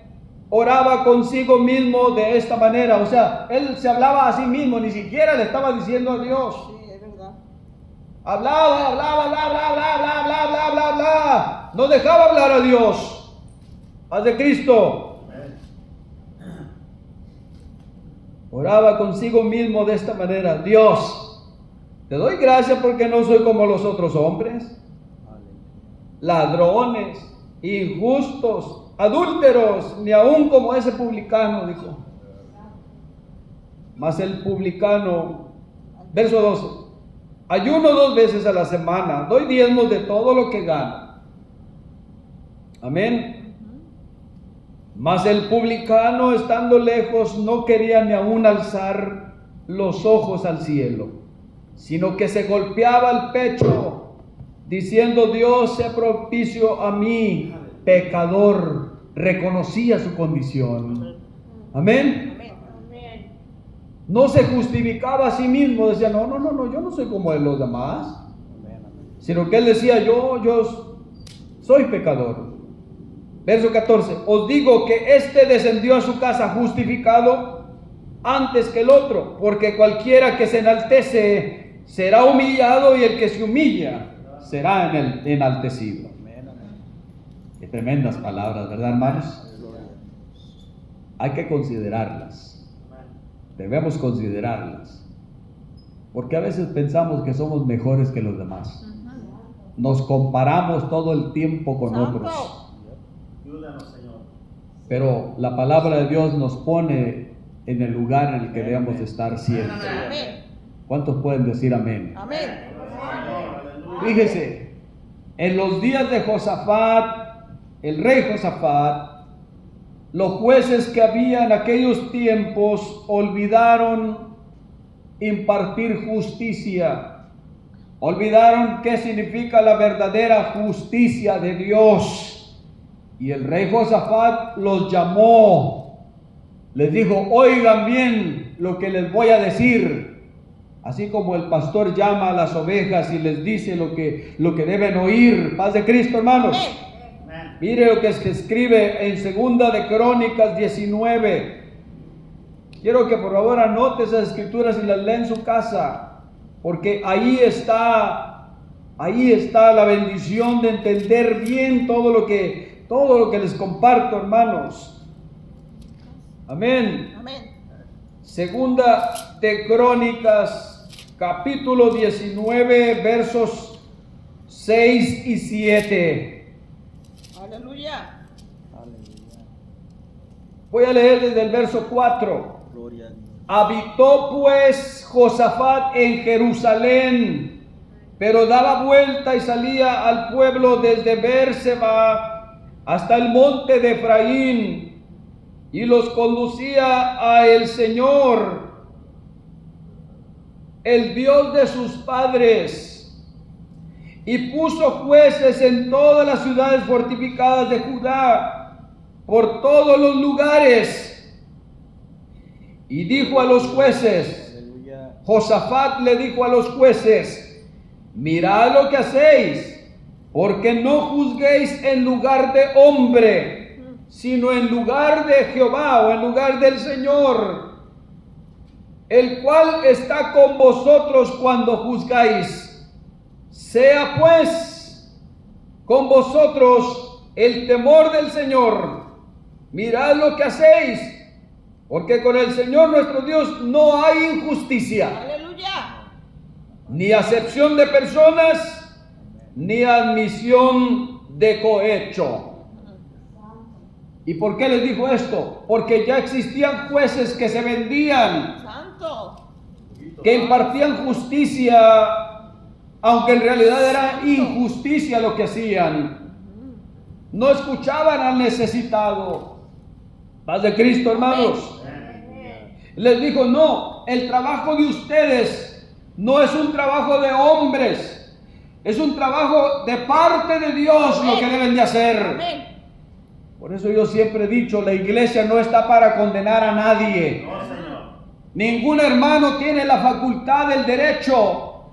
[SPEAKER 1] oraba consigo mismo de esta manera. O sea, él se hablaba a sí mismo, ni siquiera le estaba diciendo a Dios.
[SPEAKER 2] Sí, es verdad.
[SPEAKER 1] Hablaba, bla. No dejaba hablar a Dios. Paz de Cristo. oraba consigo mismo de esta manera: Dios, te doy gracias porque no soy como los otros hombres, ladrones, injustos, adúlteros, ni aún como ese publicano, dijo. Mas el publicano, verso 12, ayuno 2 veces a la semana, doy diezmos de todo lo que gano. Amén. Mas el publicano, estando lejos, no quería ni aún alzar los ojos al cielo, sino que se golpeaba el pecho, diciendo: Dios, sé propicio a mí, pecador. Reconocía su condición. Amén. No se justificaba a sí mismo, decía: no, yo no soy como los demás, sino que él decía: yo soy pecador. Verso 14, os digo que este descendió a su casa justificado antes que el otro, porque cualquiera que se enaltece será humillado, y el que se humilla será enaltecido. Qué tremendas palabras, ¿verdad, hermanos? Hay que considerarlas. Debemos considerarlas, porque a veces pensamos que somos mejores que los demás. Nos comparamos todo el tiempo con otros. Pero la palabra de Dios nos pone en el lugar en el que debemos estar siempre. ¿Cuántos pueden decir amén?
[SPEAKER 2] Amén.
[SPEAKER 1] Fíjese, en los días de Josafat, el rey Josafat, los jueces que había en aquellos tiempos olvidaron impartir justicia. Olvidaron qué significa la verdadera justicia de Dios. Y el rey Josafat los llamó. Les dijo: oigan bien lo que les voy a decir. Así como el pastor llama a las ovejas y les dice lo que deben oír. Paz de Cristo, hermanos. Mire lo que se escribe en 2 de Crónicas 19. Quiero que por favor anote esas escrituras y las lea en su casa, porque ahí está la bendición de entender bien todo lo que les comparto, hermanos. Amén.
[SPEAKER 2] Amén.
[SPEAKER 1] 2 de Crónicas, capítulo 19, versos 6 y 7.
[SPEAKER 2] Aleluya.
[SPEAKER 1] Voy a leer desde el verso 4.
[SPEAKER 3] Gloria a Dios.
[SPEAKER 1] Habitó pues Josafat en Jerusalén, pero daba vuelta y salía al pueblo desde Beerseba hasta el monte de Efraín, y los conducía a el Señor, el Dios de sus padres, y puso jueces en todas las ciudades fortificadas de Judá, por todos los lugares. Y dijo a los jueces,
[SPEAKER 3] Aleluya.
[SPEAKER 1] Josafat le dijo a los jueces: mirad lo que hacéis, porque no juzguéis en lugar de hombre, sino en lugar de Jehová, o en lugar del Señor, el cual está con vosotros cuando juzgáis. Sea pues con vosotros el temor del Señor. Mirad lo que hacéis, porque con el Señor nuestro Dios no hay injusticia,
[SPEAKER 2] Aleluya.
[SPEAKER 1] ni acepción de personas, ni admisión de cohecho. ¿Y por qué les dijo esto? Porque ya existían jueces que se vendían,
[SPEAKER 2] Santo.
[SPEAKER 1] que impartían justicia, aunque en realidad era injusticia lo que hacían. No escuchaban al necesitado. Paz de Cristo, hermanos. Les dijo: no, el trabajo de ustedes no es un trabajo de hombres, es un trabajo de parte de Dios lo que deben de hacer.
[SPEAKER 2] Amén.
[SPEAKER 1] Por eso yo siempre he dicho, la iglesia no está para condenar a nadie.
[SPEAKER 4] No, Señor.
[SPEAKER 1] Ningún hermano tiene la facultad, el derecho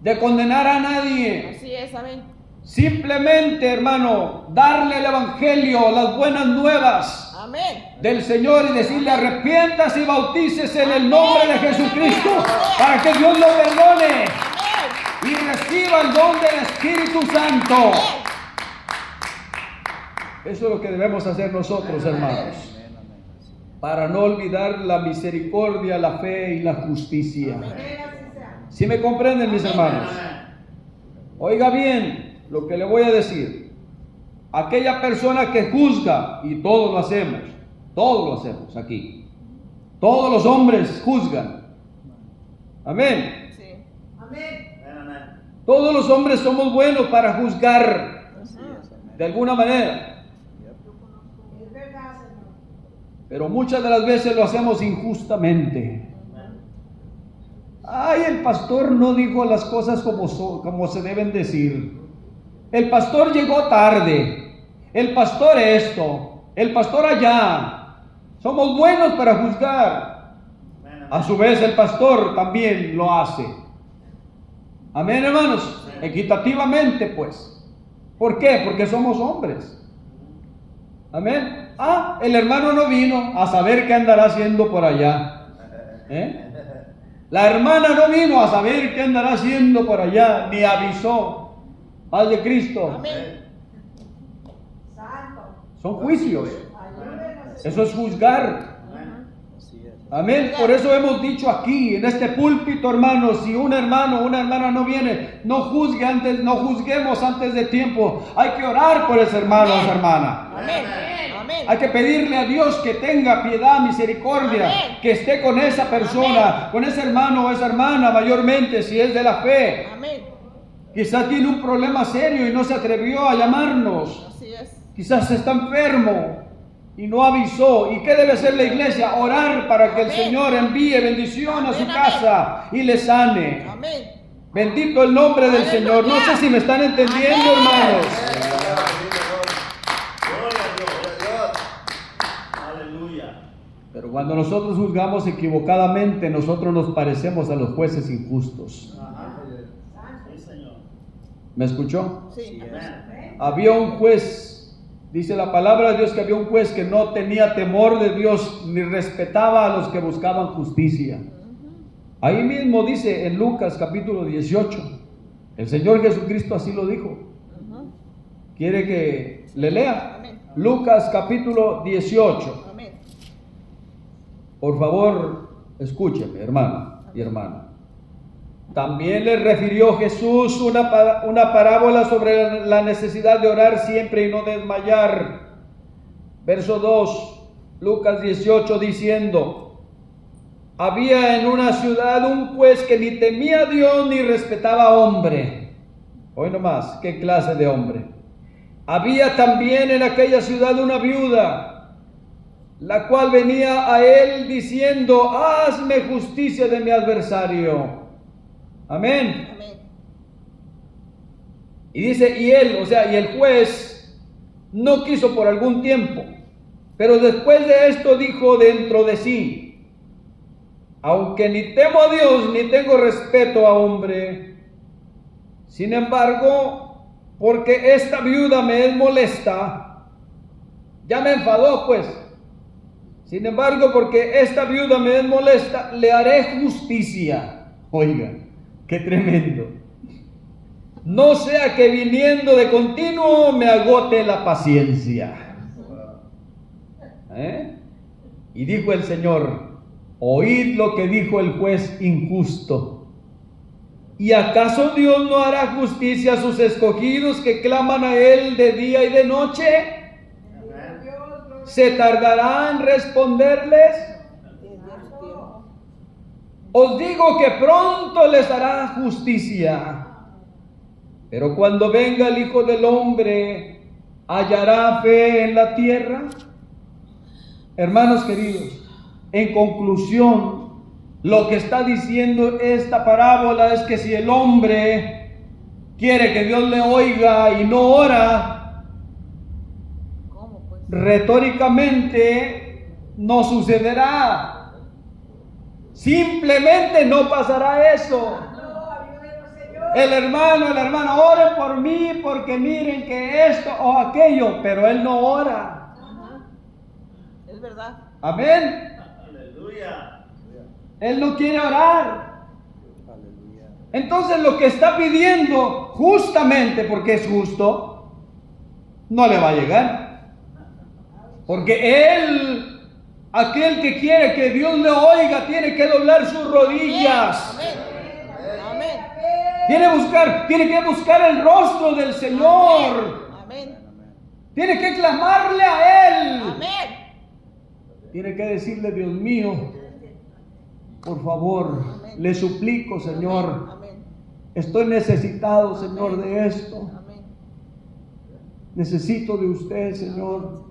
[SPEAKER 1] de condenar a nadie.
[SPEAKER 2] Así es, amén.
[SPEAKER 1] Simplemente, hermano, darle el evangelio, las buenas nuevas
[SPEAKER 2] Amén.
[SPEAKER 1] del Señor, y decirle: arrepiéntase y bautícese en el nombre de Jesucristo, para que Dios lo perdone
[SPEAKER 2] Amén.
[SPEAKER 1] y reciba el don del Espíritu Santo. Eso es lo que debemos hacer nosotros, hermanos.
[SPEAKER 3] Amén, amén.
[SPEAKER 1] para no olvidar la misericordia, la fe y la justicia. ¿Sí me comprenden, mis hermanos? Oiga bien lo que le voy a decir. Aquella persona que juzga, y todos lo hacemos aquí. Todos los hombres juzgan. Amén.
[SPEAKER 2] Sí.
[SPEAKER 1] Todos los hombres somos buenos para juzgar
[SPEAKER 3] Así es, amén.
[SPEAKER 1] de alguna manera.
[SPEAKER 3] Yep.
[SPEAKER 1] Pero muchas de las veces lo hacemos injustamente. Ay, el pastor no dijo las cosas como se deben decir. El pastor llegó tarde. El pastor esto. El pastor allá. Somos buenos para juzgar. A su vez el pastor también lo hace. Amén, hermanos. Equitativamente, pues. ¿Por qué? Porque somos hombres. Amén. Ah, el hermano no vino, a saber qué andará haciendo por allá. La hermana no vino, a saber qué andará haciendo por allá, ni avisó. Paz de Cristo.
[SPEAKER 2] Amén.
[SPEAKER 1] Son juicios. Eso es juzgar.
[SPEAKER 3] Así es.
[SPEAKER 1] Amén. Por eso hemos dicho aquí, en este púlpito, hermanos, si un hermano o una hermana no viene, no juzguemos antes de tiempo. Hay que orar por ese hermano o esa hermana.
[SPEAKER 2] Amén. Amén.
[SPEAKER 1] Hay que pedirle a Dios que tenga piedad, misericordia,
[SPEAKER 2] Amén.
[SPEAKER 1] que esté con esa persona, con ese hermano o esa hermana, mayormente si es de la fe.
[SPEAKER 2] Amén.
[SPEAKER 1] Quizás tiene un problema serio y no se atrevió a llamarnos.
[SPEAKER 2] Así es.
[SPEAKER 1] Quizás está enfermo y no avisó. ¿Y qué debe hacer la iglesia? Orar para que el
[SPEAKER 2] Amén.
[SPEAKER 1] Señor envíe bendición a su
[SPEAKER 2] Amén,
[SPEAKER 1] casa y le sane.
[SPEAKER 2] Amén.
[SPEAKER 1] Bendito el nombre del
[SPEAKER 2] Aleluya.
[SPEAKER 1] Señor. No sé si me están entendiendo,
[SPEAKER 2] Amén.
[SPEAKER 1] hermanos. Pero cuando nosotros juzgamos equivocadamente, nosotros nos parecemos a los jueces injustos. ¿Me escuchó?
[SPEAKER 2] Sí.
[SPEAKER 3] Así es.
[SPEAKER 1] Había un juez, dice la palabra de Dios que había un juez que no tenía temor de Dios ni respetaba a los que buscaban justicia. Ahí mismo dice en Lucas capítulo 18, el Señor Jesucristo así lo dijo. ¿Quiere que le lea?
[SPEAKER 2] Amén.
[SPEAKER 1] Lucas capítulo 18.
[SPEAKER 2] Amén.
[SPEAKER 1] Por favor, escúcheme, hermano y hermana. También le refirió Jesús una parábola sobre la necesidad de orar siempre y no desmayar. Verso 2, Lucas 18, diciendo: había en una ciudad un juez que ni temía a Dios ni respetaba a hombre. Hoy nomás, ¿qué clase de hombre? Había también en aquella ciudad una viuda, la cual venía a él diciendo: hazme justicia de mi adversario. Amén.
[SPEAKER 2] Amén.
[SPEAKER 1] Y dice, y el juez no quiso por algún tiempo, pero después de esto dijo dentro de sí: aunque ni temo a Dios ni tengo respeto a hombre, sin embargo, porque esta viuda me es molesta, ya me enfadó pues. Sin embargo, porque esta viuda me es molesta, le haré justicia. Oigan, qué tremendo. No sea que viniendo de continuo me agote la paciencia. Y dijo el Señor: oíd lo que dijo el juez injusto. ¿Y acaso Dios no hará justicia a sus escogidos que claman a Él de día y de noche? ¿Se tardará en responderles? Os digo que pronto les hará justicia. Pero cuando venga el Hijo del Hombre, ¿hallará fe en la tierra? Hermanos queridos, en conclusión, lo que está diciendo esta parábola es que si el hombre quiere que Dios le oiga y no ora,
[SPEAKER 2] ¿Cómo pues?
[SPEAKER 1] retóricamente no sucederá. Simplemente no pasará eso. El hermano, la hermana, oren por mí porque miren que esto o aquello, pero él no ora.
[SPEAKER 2] Es verdad.
[SPEAKER 1] Amén.
[SPEAKER 4] Aleluya.
[SPEAKER 1] Él no quiere orar.
[SPEAKER 3] Aleluya.
[SPEAKER 1] Entonces lo que está pidiendo, justamente porque es justo, no le va a llegar. Porque él Aquel que quiere que Dios le oiga tiene que doblar sus rodillas.
[SPEAKER 2] Amén. Amén.
[SPEAKER 1] Tiene que buscar el rostro del Señor.
[SPEAKER 2] Amén.
[SPEAKER 1] Tiene que clamarle a Él.
[SPEAKER 2] Amén.
[SPEAKER 1] Tiene que decirle, Dios mío, por favor, le suplico, Señor,
[SPEAKER 2] Amén.
[SPEAKER 1] estoy necesitado, Señor, de esto.
[SPEAKER 2] Amén.
[SPEAKER 1] Necesito de usted, Señor.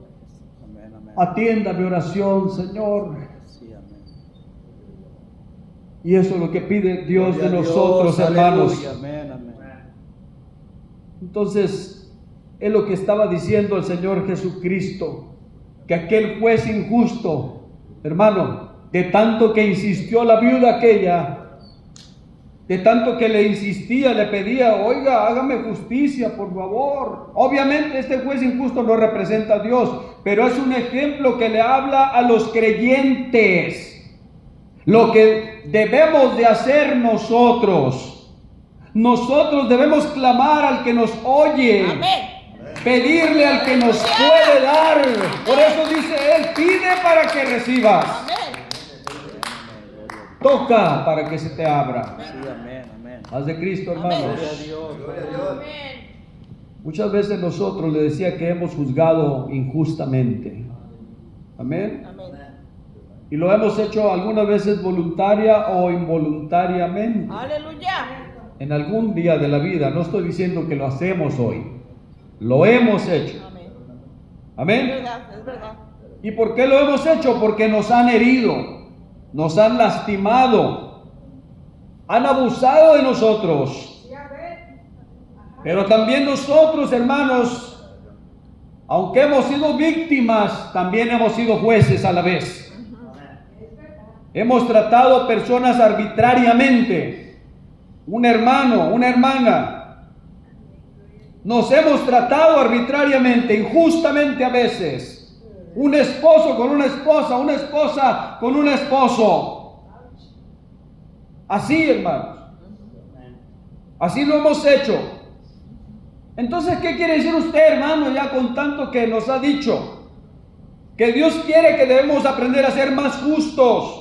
[SPEAKER 3] Amén, amén.
[SPEAKER 1] Atienda mi oración, Señor.
[SPEAKER 3] Sí, amén.
[SPEAKER 1] Y eso es lo que pide Dios de
[SPEAKER 3] Gloria a
[SPEAKER 1] nosotros,
[SPEAKER 3] Dios,
[SPEAKER 1] hermanos.
[SPEAKER 3] aleluya, amén, amén.
[SPEAKER 1] Entonces, es lo que estaba diciendo el Señor Jesucristo, que aquel juez injusto, hermano, de tanto que insistió la viuda aquella, de tanto que le insistía, le pedía, oiga, hágame justicia, por favor. Obviamente este juez injusto no representa a Dios, pero es un ejemplo que le habla a los creyentes. Lo que debemos de hacer nosotros. Nosotros debemos clamar al que nos oye.
[SPEAKER 2] Amén.
[SPEAKER 1] Pedirle al que nos puede dar. Por eso dice él, pide para que recibas.
[SPEAKER 2] Amén.
[SPEAKER 1] Toca para que se te abra.
[SPEAKER 3] Sí, amén, amén.
[SPEAKER 1] Haz de Cristo, hermanos.
[SPEAKER 3] Gloria a Dios, gloria a Dios.
[SPEAKER 1] Muchas veces nosotros le decía que hemos juzgado injustamente. Amén.
[SPEAKER 2] Amén.
[SPEAKER 1] Y lo hemos hecho algunas veces voluntaria o involuntariamente.
[SPEAKER 2] Aleluya.
[SPEAKER 1] En algún día de la vida, no estoy diciendo que lo hacemos hoy. Lo hemos hecho.
[SPEAKER 2] Amén. Es
[SPEAKER 1] Amén.
[SPEAKER 2] verdad, es verdad.
[SPEAKER 1] ¿Y por qué lo hemos hecho? Porque nos han herido, nos han lastimado, han abusado de nosotros. Pero también nosotros, hermanos, aunque hemos sido víctimas, también hemos sido jueces a la vez. Hemos tratado personas arbitrariamente, un hermano, una hermana. Nos hemos tratado arbitrariamente, injustamente a veces. Un esposo con una esposa con un esposo. Así, hermanos. Así lo hemos hecho. Entonces, ¿qué quiere decir usted, hermano, ya con tanto que nos ha dicho? Que Dios quiere que debemos aprender a ser más justos,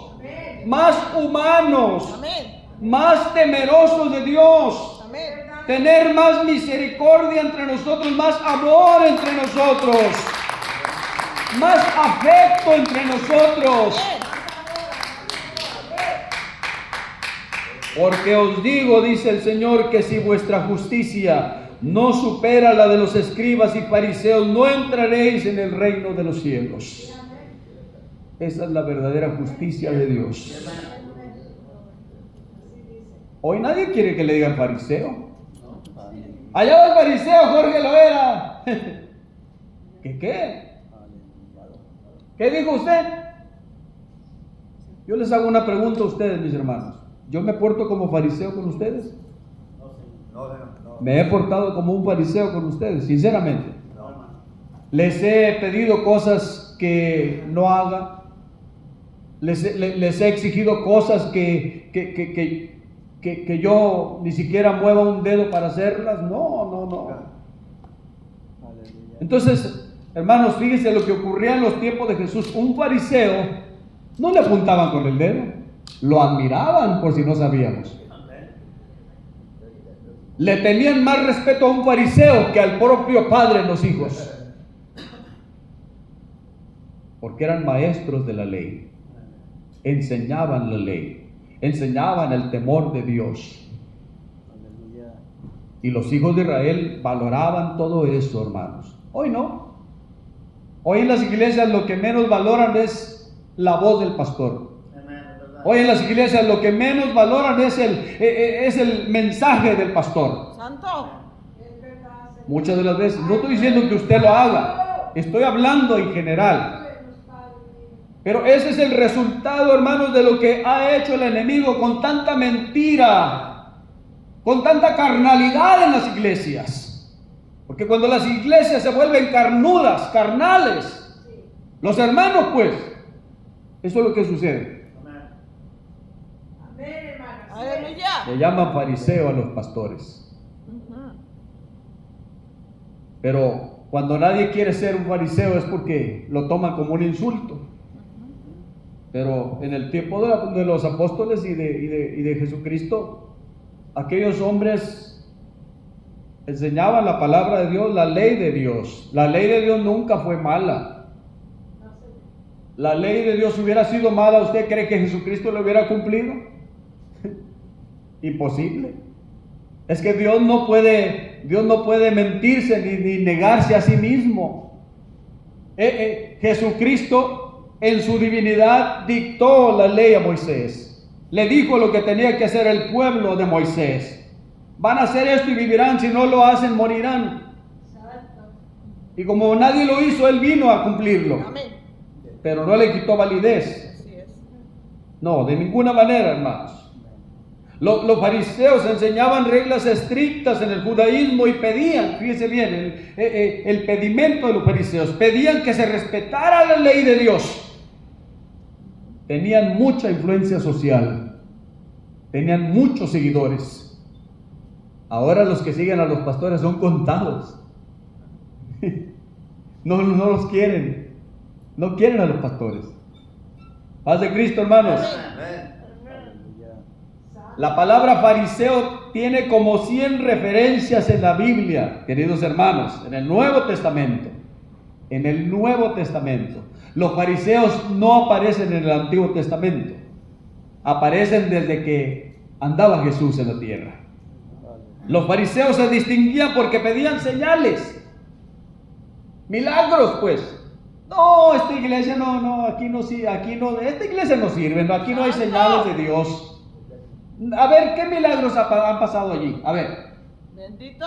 [SPEAKER 1] más humanos,
[SPEAKER 2] Amén.
[SPEAKER 1] más temerosos de Dios.
[SPEAKER 2] Amén.
[SPEAKER 1] Tener más misericordia entre nosotros, más amor entre nosotros, más afecto entre nosotros. Porque os digo, dice el Señor, que si vuestra justicia no supera la de los escribas y fariseos, no entraréis en el reino de los cielos. Esa es la verdadera justicia de Dios. Hoy nadie quiere que le digan fariseo. Allá va el fariseo, Jorge Loera. ¿Qué? ¿Qué dijo usted? Yo les hago una pregunta a ustedes, mis hermanos. ¿Yo me porto como fariseo con ustedes? Me he portado como un fariseo con ustedes, sinceramente. Les he pedido cosas que no haga. Les he exigido cosas que yo ni siquiera mueva un dedo para hacerlas. No. Entonces, hermanos, fíjense lo que ocurría en los tiempos de Jesús. Un fariseo no le apuntaban con el dedo, lo admiraban, por si no sabíamos. Le tenían más respeto a un fariseo que al propio padre en los hijos, porque eran maestros de la ley, enseñaban la ley, enseñaban el temor de Dios. Y los hijos de Israel valoraban todo eso, hermanos. Hoy no. Hoy en las iglesias lo que menos valoran es la voz del pastor. Hoy en las iglesias lo que menos valoran es el mensaje del pastor.
[SPEAKER 2] Santo.
[SPEAKER 1] Muchas de las veces, no estoy diciendo que usted lo haga, estoy hablando en general. Pero ese es el resultado, hermanos, de lo que ha hecho el enemigo con tanta mentira, con tanta carnalidad en las iglesias. Porque cuando las iglesias se vuelven carnudas, carnales, los hermanos, pues, eso es lo que sucede.
[SPEAKER 2] Aleluya.
[SPEAKER 1] Le llaman fariseo a los pastores. Pero cuando nadie quiere ser un fariseo es porque lo toman como un insulto. Pero en el tiempo de los apóstoles y de Jesucristo, aquellos hombres enseñaban la palabra de Dios, la ley de Dios. La ley de Dios nunca fue mala. La ley de Dios hubiera sido mala, ¿usted cree que Jesucristo lo hubiera cumplido? Imposible. Es que Dios no puede mentirse ni negarse a sí mismo. Jesucristo en su divinidad dictó la ley a Moisés. Le dijo lo que tenía que hacer el pueblo de Moisés. Van a hacer esto y vivirán, si no lo hacen morirán. Y como nadie lo hizo, él vino a cumplirlo.
[SPEAKER 2] Amén.
[SPEAKER 1] Pero no le quitó validez.
[SPEAKER 2] Así es.
[SPEAKER 1] No, de ninguna manera, hermanos. Los fariseos enseñaban reglas estrictas en el judaísmo y pedían, fíjense bien, el pedimento de los fariseos, pedían que se respetara la ley de Dios. Tenían mucha influencia social, tenían muchos seguidores. Ahora los que siguen a los pastores son contados. No los quieren, no quieren a los pastores. Paz de Cristo, hermanos. La palabra fariseo tiene como 100 referencias en la Biblia, queridos hermanos, en el Nuevo Testamento. En el Nuevo Testamento. Los fariseos no aparecen en el Antiguo Testamento. Aparecen desde que andaba Jesús en la tierra. Los fariseos se distinguían porque pedían señales. Milagros, pues. No, esta iglesia no, aquí no, esta iglesia no sirve, no, aquí no hay señales de Dios. A ver, ¿qué milagros han pasado allí? A ver.
[SPEAKER 2] Bendito.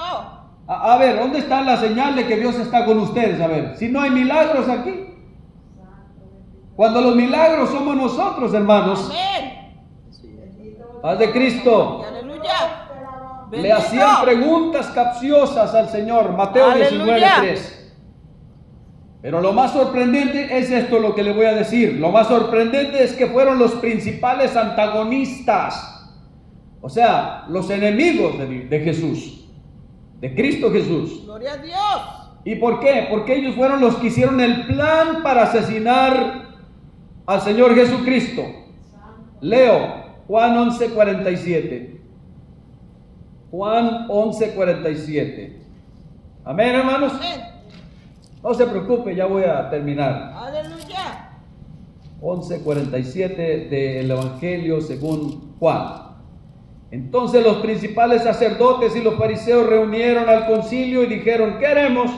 [SPEAKER 1] A ver, ¿dónde está la señal de que Dios está con ustedes? A ver, si no hay milagros aquí. Cuando los milagros somos nosotros, hermanos.
[SPEAKER 2] Amén.
[SPEAKER 1] Paz de Cristo.
[SPEAKER 2] Aleluya.
[SPEAKER 1] Le
[SPEAKER 2] Bendito.
[SPEAKER 1] hacían preguntas capciosas al Señor. Mateo
[SPEAKER 2] Aleluya.
[SPEAKER 1] 19:3. Pero lo más sorprendente es esto lo que le voy a decir. Lo más sorprendente es que fueron los principales antagonistas. O sea, los enemigos de Jesús, de Cristo Jesús.
[SPEAKER 2] Gloria a Dios.
[SPEAKER 1] ¿Y por qué? Porque ellos fueron los que hicieron el plan para asesinar al Señor Jesucristo. Leo Juan 11:47. Juan 11:47. Amén, hermanos.
[SPEAKER 2] Amén.
[SPEAKER 1] No se preocupe, ya voy a terminar.
[SPEAKER 2] Aleluya.
[SPEAKER 1] 11:47 del Evangelio según Juan. Entonces los principales sacerdotes y los fariseos reunieron al concilio y dijeron: ¿qué haremos?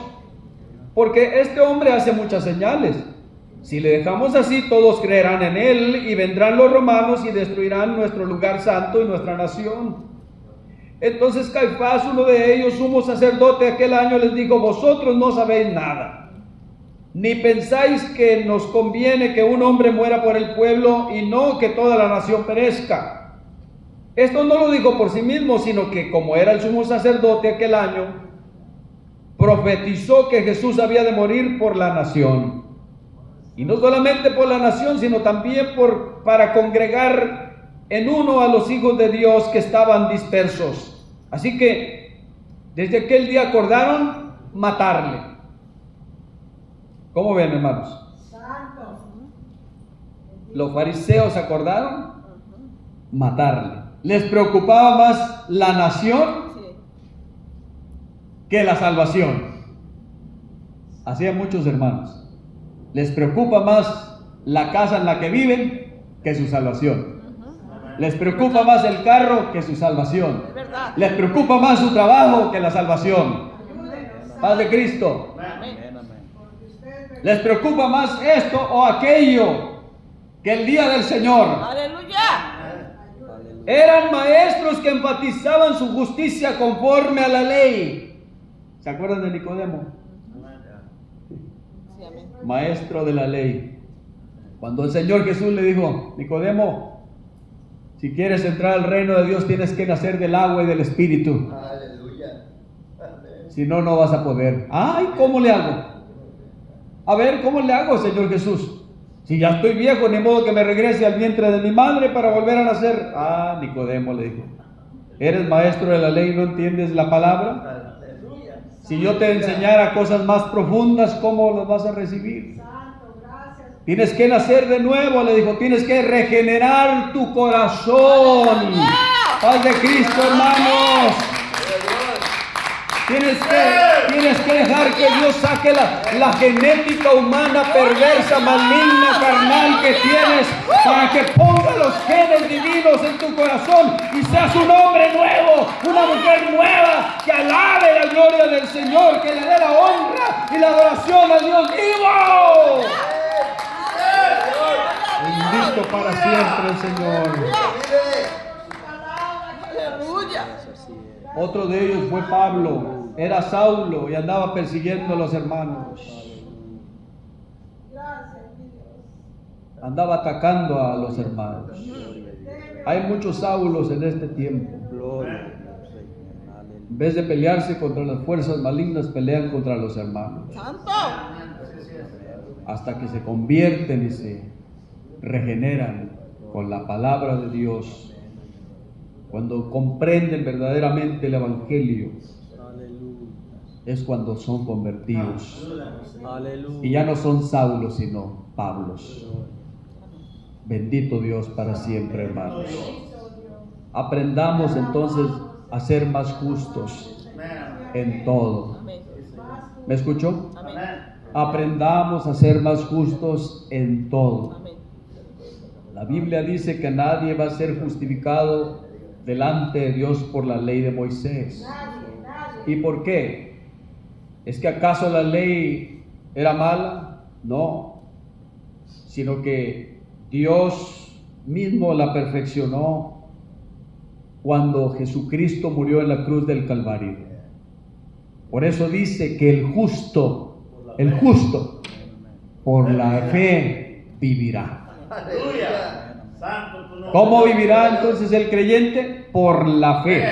[SPEAKER 1] Porque este hombre hace muchas señales. Si le dejamos así, todos creerán en él y vendrán los romanos y destruirán nuestro lugar santo y nuestra nación. Entonces Caifás, uno de ellos, sumo sacerdote aquel año, les dijo: vosotros no sabéis nada, ni pensáis que nos conviene que un hombre muera por el pueblo y no que toda la nación perezca. Esto no lo dijo por sí mismo, sino que como era el sumo sacerdote aquel año, profetizó que Jesús había de morir por la nación. Y no solamente por la nación, sino también para congregar en uno a los hijos de Dios que estaban dispersos. Así que desde aquel día acordaron matarle. ¿Cómo ven, hermanos? Los fariseos acordaron matarle. Les preocupaba más la nación
[SPEAKER 2] Sí.
[SPEAKER 1] que la salvación. Así hay muchos hermanos. Les preocupa más la casa en la que viven que su salvación. Les preocupa más el carro que su salvación.
[SPEAKER 2] Es verdad.
[SPEAKER 1] Les preocupa más su trabajo que la salvación. Paz de Cristo.
[SPEAKER 2] Amén.
[SPEAKER 3] Amén, amén.
[SPEAKER 1] Les preocupa más esto o aquello que el día del Señor.
[SPEAKER 2] Aleluya.
[SPEAKER 1] Eran maestros que enfatizaban su justicia conforme a la ley. ¿Se acuerdan de Nicodemo?
[SPEAKER 2] Sí, amén.
[SPEAKER 1] Maestro de la ley. Cuando el Señor Jesús le dijo: Nicodemo, si quieres entrar al reino de Dios tienes que nacer del agua y del Espíritu.
[SPEAKER 4] Aleluya. Amén.
[SPEAKER 1] Si no, no vas a poder. Ay, ¿cómo le hago? A ver, ¿cómo le hago, Señor Jesús? Si ya estoy viejo, ni modo que me regrese al vientre de mi madre para volver a nacer. Ah, Nicodemo le dijo: ¿eres maestro de la ley y no entiendes la palabra? Si yo te enseñara cosas más profundas, ¿cómo las vas a recibir? Tienes que nacer de nuevo, le dijo, tienes que regenerar tu corazón. Paz de Cristo, hermanos. Tienes que dejar que Dios saque la genética humana perversa, maligna, carnal que tienes, para que ponga los genes divinos en tu corazón y seas un hombre nuevo, una mujer nueva, que alabe la gloria del Señor, que le dé la honra y la adoración al Dios vivo. Bendito para siempre el Señor.
[SPEAKER 2] Aleluya.
[SPEAKER 1] Otro de ellos fue Pablo. Era Saulo y andaba persiguiendo a los hermanos. Andaba atacando a los hermanos. Hay muchos Saulos en este tiempo. En vez de pelearse contra las fuerzas malignas, pelean contra los hermanos.
[SPEAKER 2] Santo.
[SPEAKER 1] Hasta que se convierten y se regeneran con la palabra de Dios. Cuando comprenden verdaderamente el Evangelio, es cuando son convertidos. Y ya no son Saulos, sino Pablos. Bendito Dios para siempre, hermanos. Aprendamos entonces a ser más justos en todo.
[SPEAKER 2] Amén.
[SPEAKER 1] ¿Me escuchó?
[SPEAKER 2] Amén.
[SPEAKER 1] Aprendamos a ser más justos en todo.
[SPEAKER 2] Amén.
[SPEAKER 1] La Biblia dice que nadie va a ser justificado delante de Dios por la ley de Moisés. ¿Y por qué? ¿Es que acaso la ley era mala? No, sino que Dios mismo la perfeccionó cuando Jesucristo murió en la cruz del Calvario. Por eso dice que el justo, por la fe vivirá.
[SPEAKER 4] Aleluya.
[SPEAKER 1] ¿Cómo vivirá entonces el creyente? Por la fe.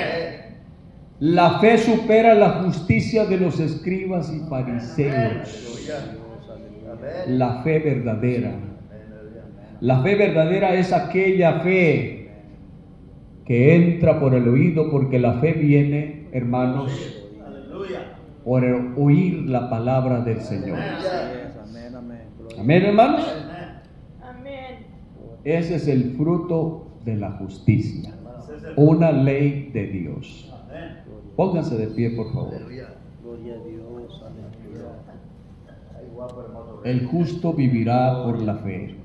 [SPEAKER 1] La fe supera la justicia de los escribas y fariseos.
[SPEAKER 4] Amén.
[SPEAKER 1] La fe verdadera. La fe verdadera es aquella fe que entra por el oído, porque la fe viene, hermanos, por el oír la palabra del Señor. Amén, hermanos.
[SPEAKER 2] Amén.
[SPEAKER 1] Ese es el fruto de la justicia, una ley de Dios. Pónganse de pie, por favor.
[SPEAKER 5] Gloria a Dios, aleluya.
[SPEAKER 1] El justo vivirá por la fe.